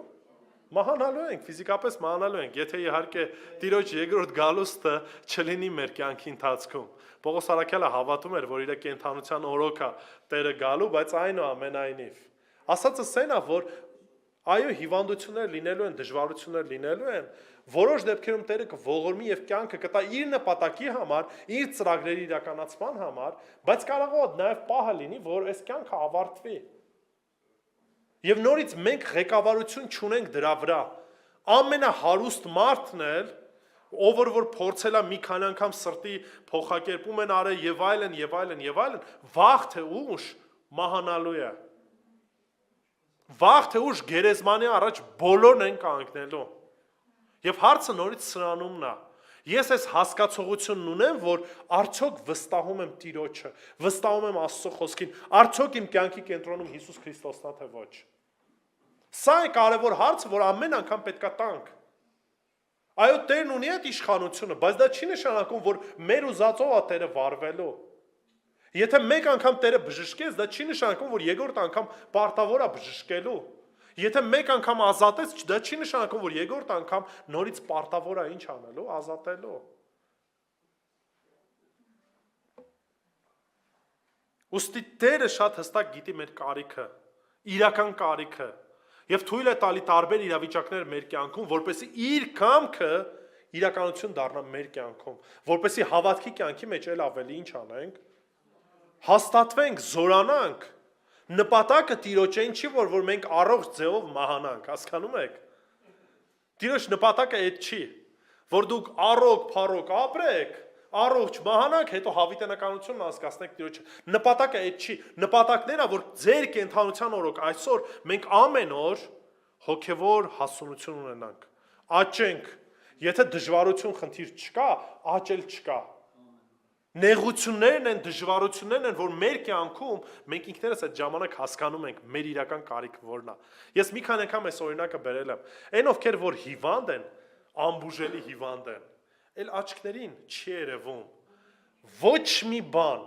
մահանալու ենք, ֆիզիկապես մահանալու ենք, եթե իհարկե Տիրոջ երկրորդ գալուստը չլինի մեր կյանքի ընթացքում։ Պողոս առաքյալը հավատում էր, որ իր կենդանության օրոք է Տերը գալու, բայց այնուամենայնիվ ասածը սեն է, որ այո, հիվանդություններ լինելու են, դժվարություններ լինելու են, որոշ դեպքերում Տերը կողորմի եւ կյանքը կտա իր նպատակի համար, իր ծրագրերի իրականացման համար, բայց կարող է նաեւ պահը լինի, որ այս կյանքը ավարտվի։ Եվ նորից մենք ղեկավարություն չունենք դրա վրա։ Ամենահարուստ մարդն էլ, ով որ փորձել է մի քանի անգամ սրտի փոխակերպում են արել եւ այլն, վաղ թե ուշ մահանալու է։ Վաղ թե ուշ գերեզմանի առաջ բոլորն են կանգնելու։ Եվ հարցը նորից սրանումն է։ Ես այս հասկացողությունն ունեմ, որ արդյոք վստահում եմ Տիրոջը, վստահում եմ Աստծո խոսքին, արդյոք իմ կյանքի կենտրոնում Հիսուս Քրիստոսն է թե ոչ։ Սա է կարևոր հարցը, որ ամեն անգամ պետք է տանք։ Այո, Տերն ունի այդ իշխանությունը, բայց դա չի նշանակում, որ մեր ուզածով է Տերը վարվելու։ Եթե մեկ անգամ Տերը բժշկեց, դա չի նշանակում, որ երկրորդ անգամ պարտավոր է բժշկելու։ Եթե մեկ անգամ ազատեց, դա չի նշանակում, որ երկրորդ անգամ նորից պարտավոր է ինչ անելու, ազատելու։ Ուստի Տերը շատ հստակ գիտի մեր կարիքը, իրական կարիքը, եւ թույլ է տալի տարբեր իրավիճակներ մեր կյանքում, որպեսզի իր կամքը իրականություն դառնա մեր կյանքում, որպեսզի հավատքի կյանքի մեջ էլ ավելի ինչ անենք, հաստատվենք, զորանանք։ Նպատակը Տիրոջեն չի, որ մենք առողջ ձևով մահանանք, հասկանում եք։ Տիրոջ նպատակը այդ չի, որ դուք առողջ, փառոք ապրեք, առողջ մահանանք, հետո հավիտենականությունն անցկացնեք Տիրոջը։ Նպատակը այդ չի, նպատակն է, որ ձեր կենդանության օրոք այսօր մենք ամեն օր հոգևոր հասունություն ունենանք, աճենք, եթե դժվարություն խնդիր չկա, աճել չկա։ Նեղություններն են, դժվարություններն են, որ մեր կյանքում մենք ինքներս այդ ժամանակ հասկանում ենք մեր իրական կարիքը որն է։ Ես մի քանի անգամ այս օրինակը բերել եմ։ Այն ովքեր որ հիվանդ են, անբուժելի հիվանդ են, այլ աչքներին չի երևում ոչ մի բան։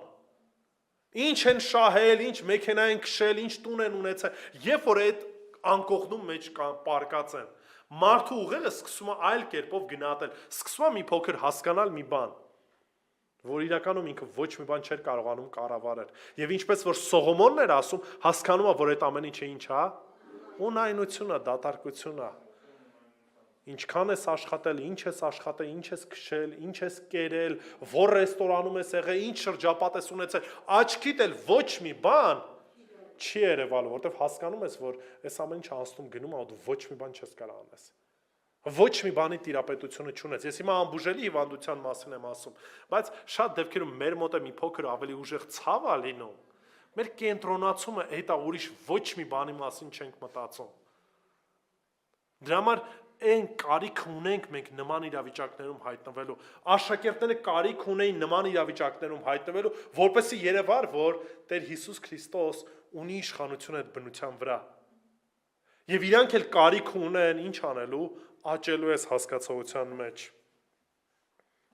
Ինչ են շահել, ինչ մեքենա են քշել, ինչ տուն են ունեցել, երբ որ այդ անկողնում մեջ պարկած են, մարդու ուղեղը սկսում է այլ կերպով գնահատել, սկսում է մի փոքր հասկանալ մի բան, որ իրականում ինքը ոչ մի բան չէր կարողանում կառավարել։ Եվ ինչպես որ Սողոմոնն էր ասում, հասկանում է, որ այդ ամեն ինչը ինչ է, ունայնություն է, դատարկություն է։ Ինչքան ես աշխատել, ինչ ես աշխատել, ինչ ես քշել, ինչ ես կերել, որ ռեստորանում ես եղել, ինչ շրջապատ ես ունեցել, աչքիդ էլ ոչ մի բան չի երևալու, որովհետև հասկանում ես, որ այս ամեն ինչը անցնում գնում է, դու ոչ մի բան չես կարող անես։ Ոչ մի բանի տիրապետությունը չունես։ Ես հիմա անբուժելի հիվանդության մասին եմ ասում, բայց շատ դեպքերում մեր մոտ է մի փոքր ավելի ուժեղ ցավ է լինում։ Մեր կենտրոնացումը այդ է, ուրիշ ոչ մի բանի մասին չենք մտածում։ Դրա համար այն կարիք ունենք մենք նման իրավիճակներում հայտնվելու։ Աշակերտները կարիք ունեին նման իրավիճակներում հայտնվելու, որպեսզի երևար, որ Տեր Հիսուս Քրիստոս ունի իշխանություն այդ բնության վրա։ Եվ իրանք էլ կարիք ունեն ինչ անելու, աճելու այս հասկացողության մեջ։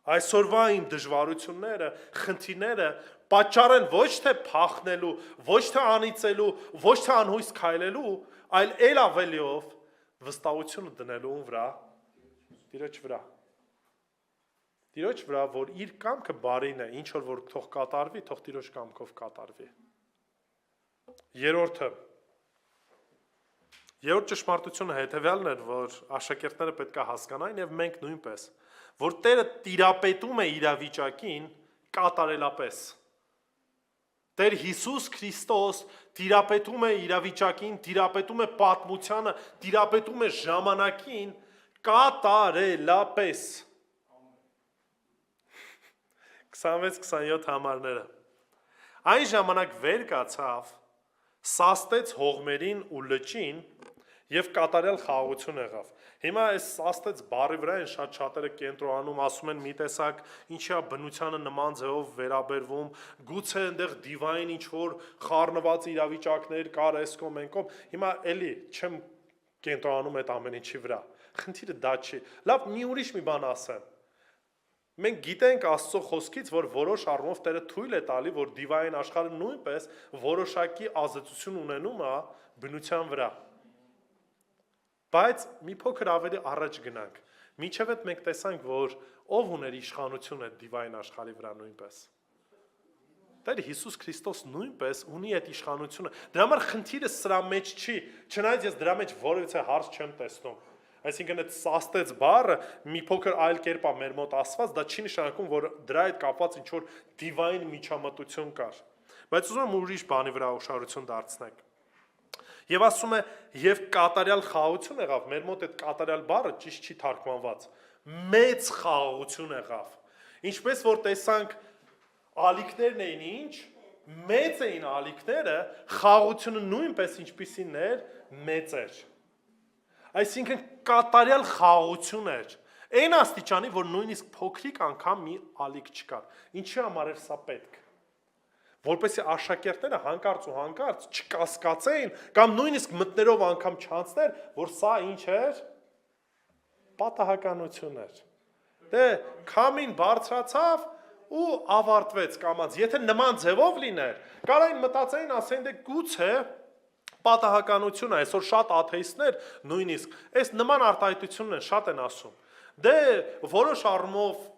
Այսօրվա իմ դժվարությունները, խնդիրները պատճառ են ոչ թե փախնելու, ոչ թե անիծելու, ոչ թե անհույս քայլելու, այլ ել ավելիով վստահությունը դնելու վրա, Տիրոջ վրա։ Տիրոջ վրա, որ իր կամքը բարին է, ինչ որ թող կատարվի, թող Տիրոջ կամքով կատարվի։ Երրորդ ճշմարտությունը հետևյալն էր, որ աշակերտները պետք է հասկանային եւ մենք նույնպես, որ Տերը տիրապետում է իրավիճակին կատարելապես։ Տեր Հիսուս Քրիստոս տիրապետում է իրավիճակին, տիրապետում է պատմությանը, տիրապետում է ժամանակին կատարելապես։ 26-27 համարները։ Այն ժամանակ վեր կացավ, սաստեց հողմերին ու լճին եւ կատարյալ խաղաղություն եղավ։ Հիմա այս սաստեց բառի վրա են շատ շատերը կենտրոնանում, ասում են մի տեսակ ինչի է բնությանը նման ձևով վերաբերվում, գուցե այնտեղ դիվային ինչ որ խառնված իրավիճակներ կար էսկոմ ենկոմ։ Հիմա էլի չեմ կենտրոնանում այդ ամեն ինչի վրա։ Խնդիրը դա չի։ Լավ, մի ուրիշ մի բան ասեմ։ Մենք գիտենք Աստծո խոսքից, որ որոշ առումով Տերը թույլ է տալի, որ դիվային աշխարհը նույնպես որոշակի ազդեցություն ունենում է բնության վրա։ Բայց մի փոքր ավելի առաջ գնանք։ Մինչև այդ մենք տեսանք, որ ով ուներ իշխանություն այդ դիվային աշխարհի վրա նույնպես։ Տեր Հիսուս Քրիստոս նույնպես ունի այդ իշխանությունը։ Դրա համար խնդիրը սրա մեջ չի, չնայած ես դրա մեջ որևիցե հարց չեմ տեսնում։ Այսինքն այդ սաստեց բառը մի փոքր այլ կերպ է մեր մոտ ասված, դա չի նշանակում, որ դրա հետ կապված ինչ որ դիվային միջամտություն կար։ Բայց ուզում եմ ուրիշ բանի վրա ուշադրություն դարձնենք։ Եվ ասում է, եւ կատարյալ խաղաղություն եղավ, մեր մոտ այդ կատարյալ բառը ճիշտ չի թարգմանված։ Մեծ խաղաղություն եղավ։ Ինչպես որ տեսանք, ալիքներն էին ինչ, մեծ էին ալիքները, խաղաղությունը նույնպես ինչպիսին էր, մեծ էր։ Այսինքն կատարյալ խաղաղություն էր։ Այն աստիճանի, որ նույնիսկ փոքրիկ անգամ մի ալիք չկար։ Ինչի համար էր սա պետք։ Որպեսզի աշակերտները հանկարծ ու հանկարծ չկասկածեին կամ նույնիսկ մտներով անգամ չանցներ, որ սա ինչ էր, պատահականություն էր։ Դե քամին բարձրացավ ու ավարտվեց կամած։ Եթե նման ձևով լիներ, կարային մտածեին, ասեն դե գուցե պատահականություն է, այսօր շատ աթեիստներ նույնիսկ այս նման արտահայտությունն են շատ են ասում։ Դե որոշ առումով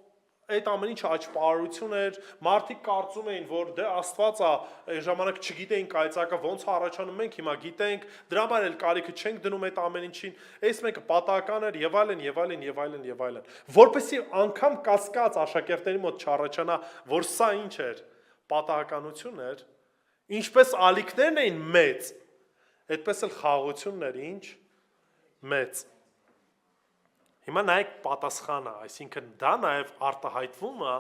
այդ ամեն ինչը աճպարություն էր, մարդիկ կարծում էին, որ դե Աստված է, այն ժամանակ չգիտեին կայծակը ոնց է առաջանում, մենք հիմա գիտենք, դրա համար էլ կարիքը չենք դնում այդ ամեն ինչին, այս մեկը պատահական էր եւ այլն եւ այլն եւ այլն եւ այլն։ Որպեսզի անգամ կասկած աշակերտների մոտ չառաջանա, որ սա ինչ էր, պատահականություն էր, ինչպես ալիքներն էին մեծ, այդպես էլ խաղաղությունն էր ինչ, մեծ։ Հիմա նայեք պատասխանը, այսինքն դա նաև արտահայտվում է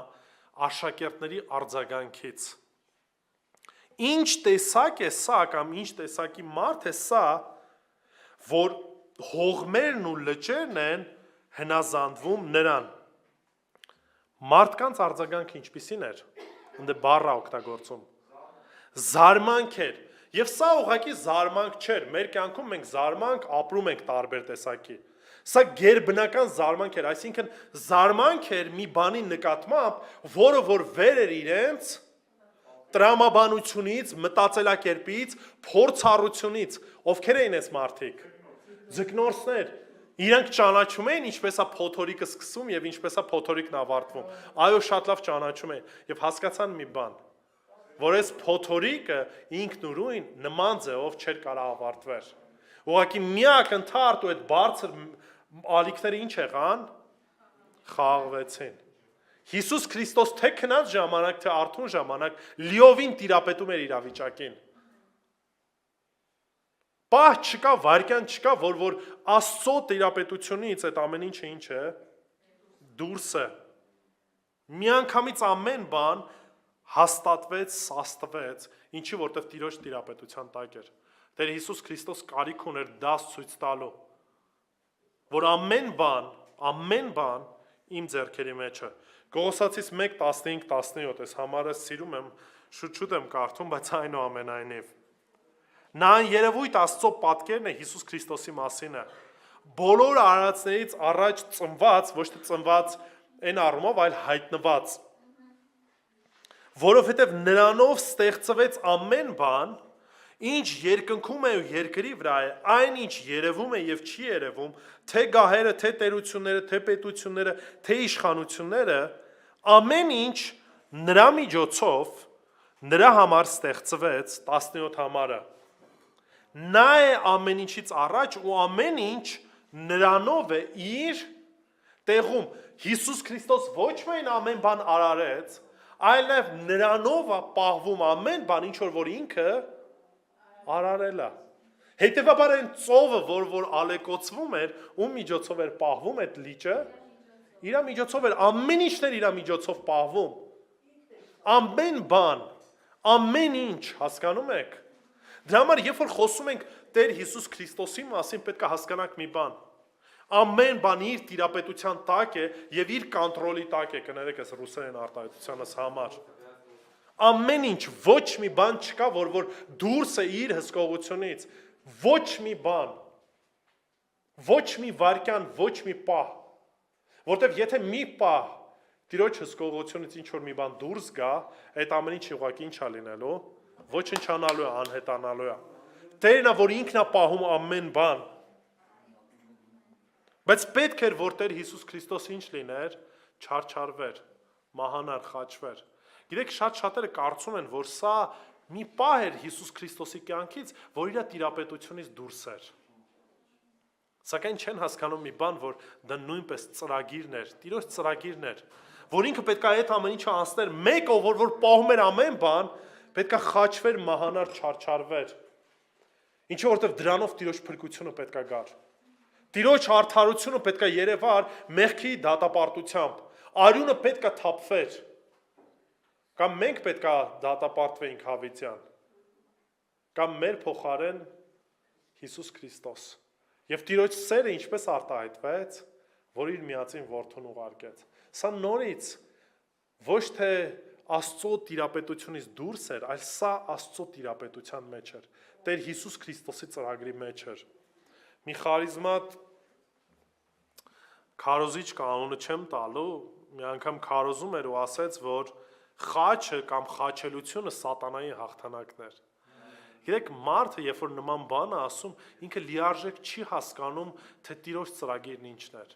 աշակերտների արձագանքից։ Ինչ տեսակ է սա կամ ինչ տեսակի մարդ է սա, որ հողմերն ու լճերն են հնազանդվում նրան։ Մարդկանց արձագանքը ինչպիսին էր, ընդ բառը օգտագործում։ Զարմանք էր, եւ սա ուղղակի զարմանք չէր, մեր կյանքում մենք զարմանք ապրում ենք տարբեր տեսակի։ Սա գերբնական զարմանք էր, այսինքն զարմանք էր մի բանի նկատմամբ, որը որ վեր էր իրենց տրամաբանությունից, մտածելակերպից, փորձառությունից, ովքեր էին այս մարդիկ, ձկնորսներ, իրանք ճանաչում էին ինչպես է փոթորիկը սկսում եւ ինչպես է փոթորիկն ավարտվում, այո շատ լավ ճանաչում էին եւ հասկացան մի բան, որ այս փոթորիկը ինքնուրույն նման ձևով չէր կարող ավարտվել, ուղղակի միակ ընդհանուր ու այդ բարձր ալիքները ինչ եղան, խաղաղվեցին։ Հիսուս Քրիստոս թե քնած ժամանակ, թե արթուն ժամանակ լիովին տիրապետում էր իրավիճակին։ Պահ չկա, վայրկյան չկա, որ Աստծո տիրապետությունից այդ ամեն ինչը ինչ է, դուրս է։ Միանգամից ամեն բան հաստատվեց, սաստվեց, ինչի որտև Տիրոջ տիրապետության տակ էր։ Տեր Հիսուս Քրիստոս կարիք ուներ դաս ցույց տալու, որ ամեն բան իմ ձեռքերի մեջ է։ Կողոսացիս 1:15-17 այս համարը սիրում եմ, շուտ եմ կարդում, բայց այնուամենայնիվ։ Նա երևույթ Աստծո պատկերն է Հիսուս Քրիստոսի մասին է։ Բոլոր արարածներից առաջ ծնված, ոչ թե ծնված այն առումով, այլ հայտնված։ Որովհետև նրանով ստեղծվեց ամեն բան, ինչ երկնքում է ու երկրի վրա է, այն ինչ երևում է եւ չի երևում, թե գահերը, թե տերությունները, թե պետությունները, թե իշխանությունները, ամեն ինչ նրա միջոցով նրա համար ստեղծվեց 17 համարը։ Նա է ամեն ինչից առաջ ու ամեն ինչ նրանով է իր տեղում։ Հիսուս Քրիստոս ոչ միայն ամեն բան արարեց, այլ նաև նրանով է պահվում ամեն բան, ինչ որ ինքը արարել է։ Հետևաբար այն ծովը, որ ալեկոծվում էր, ում միջոցով էր պահվում այդ լիճը, իր միջոցով էր, ամեն ինչն էր իր միջոցով պահվում։ Ամեն բան, ամեն ինչ, հասկանում եք։ Դրա համար, երբ որ խոսում ենք Տեր Հիսուս Քրիստոսի մասին, պետք է հասկանանք մի բան։ Ամեն բան իր տիրապետության տակ է եւ իր կոնտրոլի տակ է, կներեք այս ռուսերեն արտահայտությանս համար։ Ամեն ինչ, ոչ մի բան չկա, որ դուրս է իր հսկողությունից, ոչ մի բան, ոչ մի վարքյան, ոչ մի պահ, որտեվ եթե մի պահ Տիրոջ հսկողությունից ինչ որ մի բան դուրս գա, այդ ամեն ինչ ուղղակի ինչ է լինելու, ոչնչանալու է, անհետանալու է։ Տերն է, որ ինքն է պահում ամեն բան։ Բայց պետք էր, որ Տեր Հիսուս Քրիստոս ինչ լիներ, չարչարվեր, մահանար, խաչվեր։ Գիտեք, շատերը կարծում են, որ սա մի պահ էր Հիսուս Քրիստոսի կյանքից, որ իր տիրապետությունից դուրս էր։ Սակայն չեն հասկանում մի բան, որ դա նույնպես ծրագիրն էր, Տիրոջ ծրագիրն էր, որ ինքը պետք է այդ ամեն ինչը անցներ, մեկը, որ պահում էր ամեն բան, պետք է խաչվեր, մահանար, չարչարվեր։ Ինչու որովհետև դրանով Տիրոջ փրկությունը պետք է գար։ Տիրոջ արդարությունը պետք է երևար մեղքի դատապարտությամբ։ Արյունը պետք է թափվեր։ Կամ մենք պետք է դատապարտվեինք հավիտյան։ Կամ մեր փոխարեն Հիսուս Քրիստոս։ Եվ Տիրոջ սերը ինչպես արտահայտվեց, որ իր միածին որդուն ուղարկեց։ Սա նորից ոչ թե Աստծո տիրապետությունից դուրս էր, այլ սա Աստծո տիրապետության մեջ էր։ Տեր Հիսուս Քրիստոսի ծրագրի մեջ էր։ Մի խարիզմատ քարոզիչ կանոնը չեմ տալու, մի անգամ քարոզում էր ու ասեց, որ խաչը կամ խաչելությունը սատանայի հաղթանակն էր։ Գիտեք, մարդը, երբ որ նման բան է ասում, ինքը լիարժեք չի հասկանում, թե Տիրոջ ծրագիրն ինչն էր։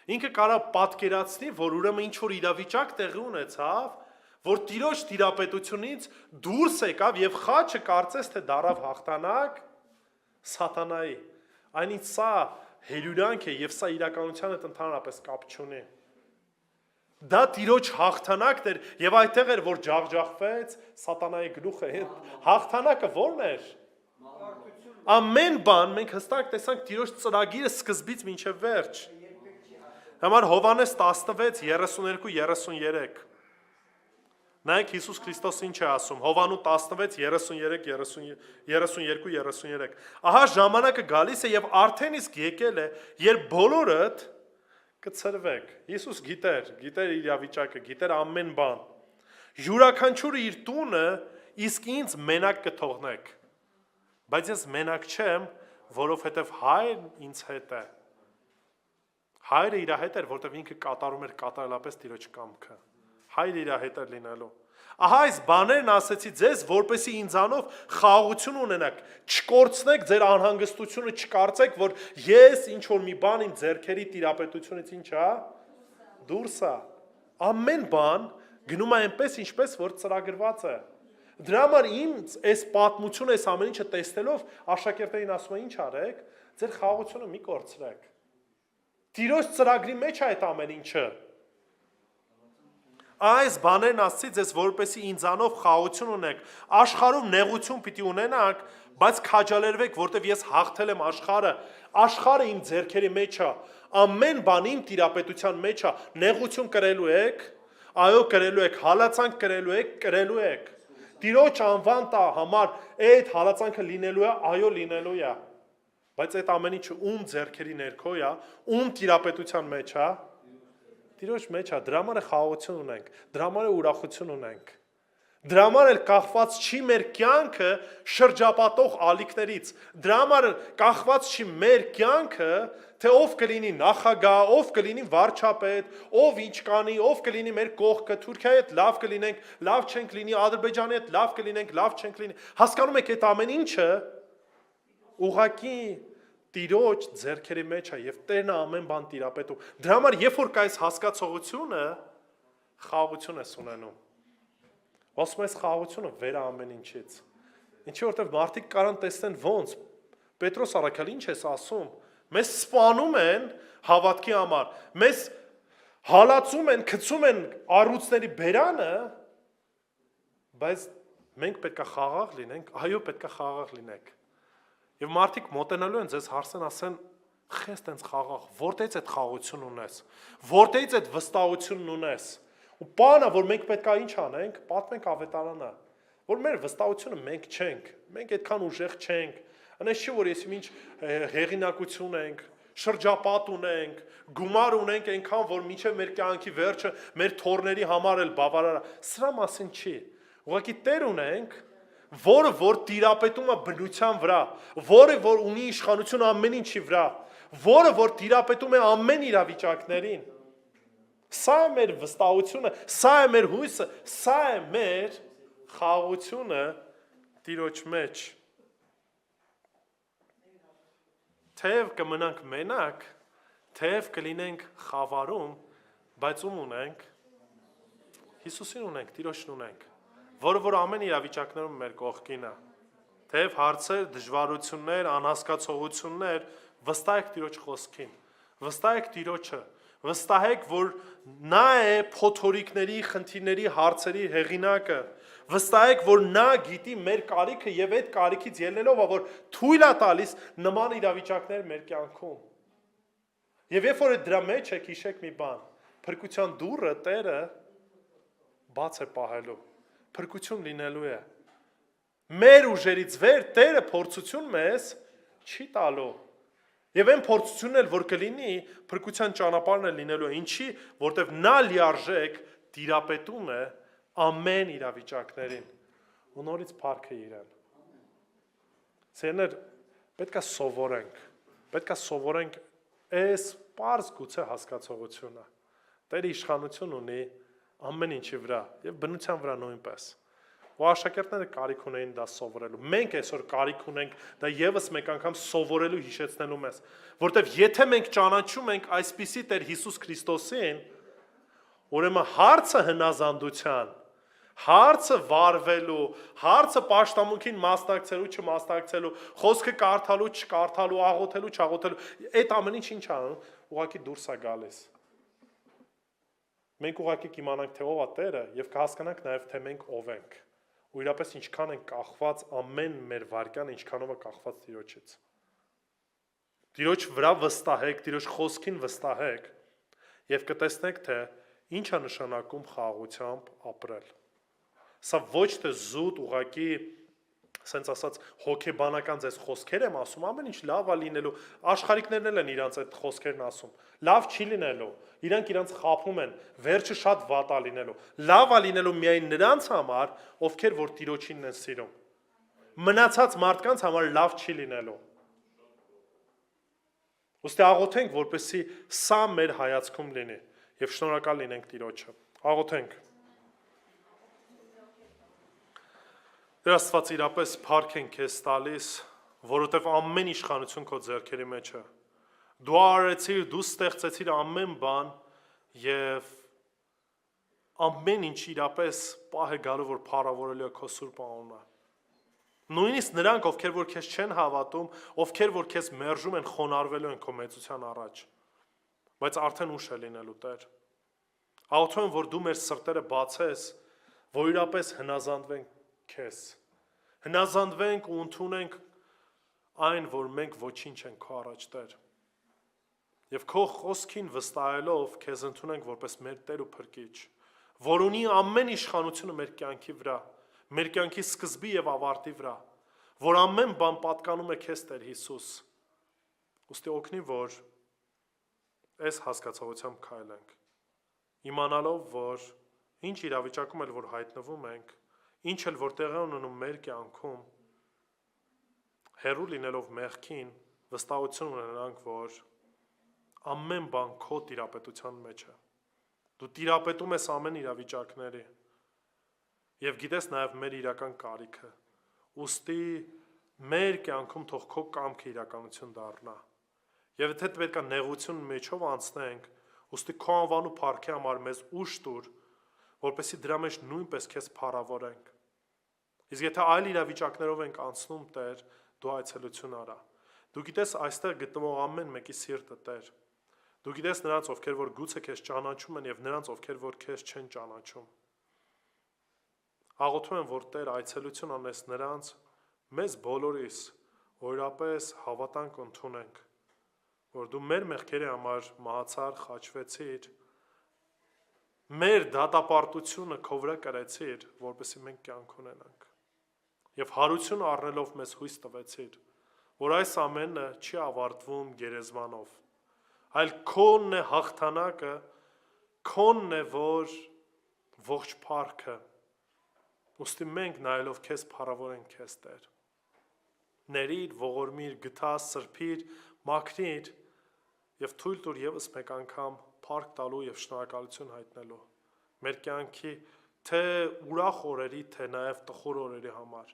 Ինքը կարող պատկերացնի, որ ուրեմն ինչ որ իրավիճակ տեղի ունեցավ, որ Տիրոջ տիրապետությունից դուրս եկավ եւ խաչը կարծես թե դարավ հաղթանակ սատանայի։ Այնինչ սա հելյուրանք է եւ սա իրականության հետ ընդհանրապես կապ չունի։ Դա Տիրոջ հաղթանակն էր եւ այդտեղ էր որ ջախջախվեց սատանայի գլուխը։ Հաղթանակը ո՞րն էր։ Ամեն բան մենք հստակ տեսանք Տիրոջ ծրագիրը սկզբից մինչև վերջ։ Համար Հովհաննես 16:32-33 Նայեք Հիսուս Քրիստոս ինչ է ասում, Հովանու 16:32-33 Ահա ժամանակը գալիս է եւ արդեն իսկ եկել է, երբ բոլորդ կցրվեք։ Հիսուս գիտեր իր իրավիճակը, գիտեր ամեն բան։ Յուրաքանչյուրը իր տունը, իսկ ինձ մենակ կթողնեք։ Բայց ես մենակ չեմ, որովհետև Հայրն ինձ հետ է։ Հայրը իր հետ էր, որտեղ ինքը կատարում էր կատարելապես Տիրոջ կամքը։ Հայրը իր հետ էր լինելու։ Ահա այս բաներն ասեցի ձեզ, որպեսզի ինձանով խաղաղություն ունենաք, չկորցնեք ձեր անհանգստությունը, չկարծեք, որ ես ինչ որ մի բան իմ ձեռքերի տիրապետությունից ինչ է, դուրս է։ Ամեն բան գնում է այնպես, ինչպես որ ծրագրված է։ Դրա համար ինձ այս պատմությունը, այս ամեն ինչը տեսնելով, աշակերտներին ասում են, ինչ արեք, ձեր խաղաղությունը մի կորցրեք։ Տիրոջ ծրագրի մեջ է այդ ամեն ինչը։ Այս բաներն ասցի ձեզ, որպեսզի ինձանով խաղաղություն ունեք, աշխարհում նեղություն պիտի ունենաք, բայց քաջալերվեք, որտեվ ես հաղթել եմ աշխարհը, աշխարհը իմ ձեռքերի մեջ է, ամեն բան իմ տիրապետության մեջ է, նեղություն կրելու եք, այո կրելու եք, հալածանք կրելու եք, Տիրոջ անվան տա համար այդ հալածանքը լինելու է, այո լինելու է, բայց այդ ամեն ինչը ում ձեռքերի ներքո է, ում տիրապետության մեջ է, Տիրոջ մեջ է, դրա համար խաղաղություն ունենք, դրա համար ուրախություն ունենք, դրա համար էլ կախված չի մեր կյանքը շրջապատող ալիքներից, դրա համար կախված չի մեր կյանքը, թե ով կլինի նախագահ, ով կլինի վարչապետ, ով ինչ կանի, ով կլինի մեր կողքը, Թուրքիայի հետ լավ կլինենք, լավ չենք լինի, Ադրբեջանի հետ լավ կլինենք, լավ չենք լինի։ Հասկանում եք այդ ամեն ինչը ուղղակի Տիրոջ ձեռքերի մեջ է եւ Տերն է ամեն բան տիրապետում։ Դրա համար երբ որ կա այս հասկացողությունը, խաղաղություն ես ունենում։ Ասում ես խաղաղությունը վեր է ամեն ինչից։ Ինչի որտեվ մարդիկ կարան տեսնեն ոնց Պետրոս առաքյալ ինչ ես ասում։ Մեզ սպանում են հավատքի համար, մեզ հալածում են, գցում են առյուծների բերանը, բայց մենք պետք է խաղաղ լինենք, այո պետք է խաղաղ լինենք։ Եվ մարդիկ մոտենալու են ձեզ հարցեն, ասեն, խես տենց խաղաղ, որտեղից այդ խաղաղություն ունես, որտեղից այդ վստահությունն ունես։ Ու բանը, որ մենք պետք է ինչ անենք, պատմենք ավետարանը, որ մեր վստահությունը մենք չենք, մենք այդքան ուժեղ չենք, անես չի, որ ես ինչ հեղինակություն ենք, շրջապատ ունենք, գումար ունենք այնքան, որ մինչև մեր կյանքի վերջը մեր թորների համար էլ բավարար է, սրա մասին չի, ուղղակի Տեր ունենք, որը որ տիրապետում է բնության վրա, որը որ ունի իշխանություն ամեն ինչի վրա, որը որ տիրապետում է ամեն իրավիճակներին, սա է մեր վստահությունը, սա է մեր հույսը, սա է մեր խաղաղությունը Տիրոջ մեջ։ Թեև կմնանք մենակ, թեև կլինենք խավարում, բայց ում ունենք, Հիսուսին ունենք, Տիրոջն ունենք, որը որ ամեն իրավիճակներում մեր կողքին է, թեև հարցեր, դժվարություններ, անհասկացողություններ, վստահեք Տիրոջ խոսքին, վստահեք Տիրոջը, վստահեք, որ նա է փոթորիկների, խնդիրների, հարցերի հեղինակը, վստահեք, որ նա գիտի մեր կարիքը եւ այդ կարիքից ելնելով, որ թույլ է տալիս նման իրավիճակներ մեր կյանքում։ Եվ երբ որ դրա մեջ եք, հիշեք մի բան, փրկության դուռը Տերը բաց է պահելու, փրկություն լինելու է։ Մեր ուժերից վեր Տերը փորձություն մեզ չի տալու։ Եվ այն փորձությունն էլ, որ կլինի, փրկության ճանապարհն է լինելու է, ինչի, որտեվ նա լիարժեք տիրապետում է ամեն իրավիճակներին, ու նորից փառքը իրեն։ Սերներ, պետք է սովորենք այս պարզ գուցե հասկացողությունը։ Տերը իշխանություն ունի ամեն ինչի վրա եւ բնության վրա նույնպես։ Ու աշակերտները կարիք ունեին դա սովորելու։ Մենք այսօր կարիք ունենք դա եւս մեկ անգամ սովորելու հիշեցնելու մեզ, որտեվ եթե մենք ճանաչում ենք այսպիսի Տեր Հիսուս Քրիստոսին, ուրեմն հարցը հնազանդության, հարցը վարվելու, հարցը պաշտամունքին մասնակցելու, չմասնակցելու, խոսքը կարդալու, չկարդալու, աղոթելու, չաղոթելու, այդ ամեն ինչ ինչ անում, ուղղակի դուրս է գալիս։ Մենք ուղղակի կիմանանք, թե ով է Տերը եւ կհասկանանք նաեւ, թե մենք ով ենք։ Ու իրապես ինչքան են կախված ամեն մեր վարքանը, ինչքանով է կախված Տիրոջից։ Տիրոջ վրա վստահեք, Տիրոջ խոսքին վստահեք եւ կտեսնեք, թե ինչ է նշանակում խաղաղությամբ ապրել։ Սա ոչ թե զուտ ուղակի, ասենց ասած, հոգեբանական ձեզ խոսքեր եմ ասում, ամեն ինչ լավ է լինելու, աշխարհիկներն էլ են իրանց այդ խոսքերն ասում, լավ չի լինելու, իրանք իրանց խափում են, վերջը շատ վատ է լինելու, լավ է լինելու միայն նրանց համար, ովքեր որ Տիրոջինն են սիրում, մնացած մարդկանց համար լավ չի լինելու։ Ուստի աղոթենք, որպեսզի սա մեր հայացքում լինի եւ շնորհակալ լինենք Տիրոջը։ Աղոթենք։ Տեր Աստված, իրապես փառք ենք քեզ տալիս, որովհետև ամեն իշխանություն քո ձեռքերի մեջ է։ Դու արեցիր, դու ստեղծեցիր ամեն բան եւ ամեն ինչ իրապես պահ է գալու, որ փառավորելու է քո սուրբ անունը։ Նույնիսկ նրանք, ովքեր որ քեզ չեն հավատում, ովքեր որ քեզ մերժում են, խոնարհվելու են քո մեծության առաջ։ Բայց արդեն ուշ է լինելու, Տեր։ Աղոթում եմ, որ դու մեր սրտերը բացես, որ իրապես հնազանդվենք քեզ, հնազանդվենք ու ընդունենք այն, որ մենք ոչինչ ենք քո առաջ, Տեր։ Եվ քո խոսքին վստահելով քեզ ընդունենք որպես մեր Տեր ու Փրկիչ, որ ունի ամեն իշխանությունը մեր կյանքի վրա, մեր կյանքի սկզբի եւ ավարտի վրա, որ ամեն բան պատկանում է քեզ, Տեր Հիսուս։ Ուստի օգնի, որ այս հասկացողությամբ քայլենք, իմանալով, որ ինչ իրավիճակում էլ որ հայտնվում ենք, ինչ էլ որ տեղի ունենում մեր կյանքում, հեռու լինելով մեղքին, վստահություն ունենանք, որ ամեն բան քո տիրապետության մեջ է։ Դու տիրապետում ես ամեն իրավիճակների եւ գիտես նաեւ մեր իրական կարիքը։ Ուստի մեր կյանքում թող քո կամքը իրականություն դառնա։ Եվ եթե պետք է նեղություն մեջով անցնենք, ուստի քո անվանու փառքի համար մեզ ուժ տուր, որպեսզի դրա մեջ նույնպես քեզ փառավորենք։ Իսկ եթե այլ իրավիճակներով ենք անցնում, Տեր, դու այցելություն արա։ Դու գիտես այստեղ գտնվող ամեն մեկի սիրտը, Տեր։ Դու գիտես նրանց, ովքեր որ գուցե քեզ ճանաչում են, եւ նրանց, ովքեր որ քեզ չեն ճանաչում։ Աղոթում եմ, որ Տեր այցելություն անես նրանց, մեզ բոլորիս օրապես հավատանք ընդունենք, որ դու մեր մեղքերի համար մահացար, խաչվեցիր, մեր դատապարտությունը քո վրա կրեցիր, որպեսզի մենք կյանք ունենանք։ Եվ հարություն առնելով մեզ հույս տվեցիր, որ այս ամենը չի ավարտվում գերեզմանով, այլ քոնն է հաղթանակը, քոնն է, որ ողջ փառքը, ուստի մենք նայելով քեզ փառավորենք քեզ, Տեր։ Ների՛ր, ողորմիր, գթա, սրբիր, մաքրիր եւ թույլ տուր եւս մեկ անգամ փառք տալու եւ շնորհակալություն հայտնելու մեր կյանքի թե ուրախ օրերի, թե նաեւ տխուր օրերի համար,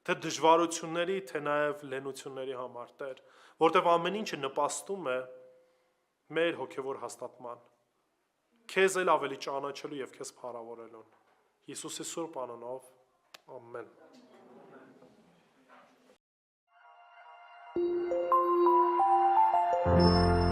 թե դժվարությունների, թե նաեւ լենությունների համար, Տեր, որտեղ ամեն ինչը նպաստում է մեր հոգևոր հաստատման, քեզ էլ ավելի ճանաչելու եւ քեզ փառավորելուն։ Հիսուսի սուրբ անունով, ամեն։ Thank you.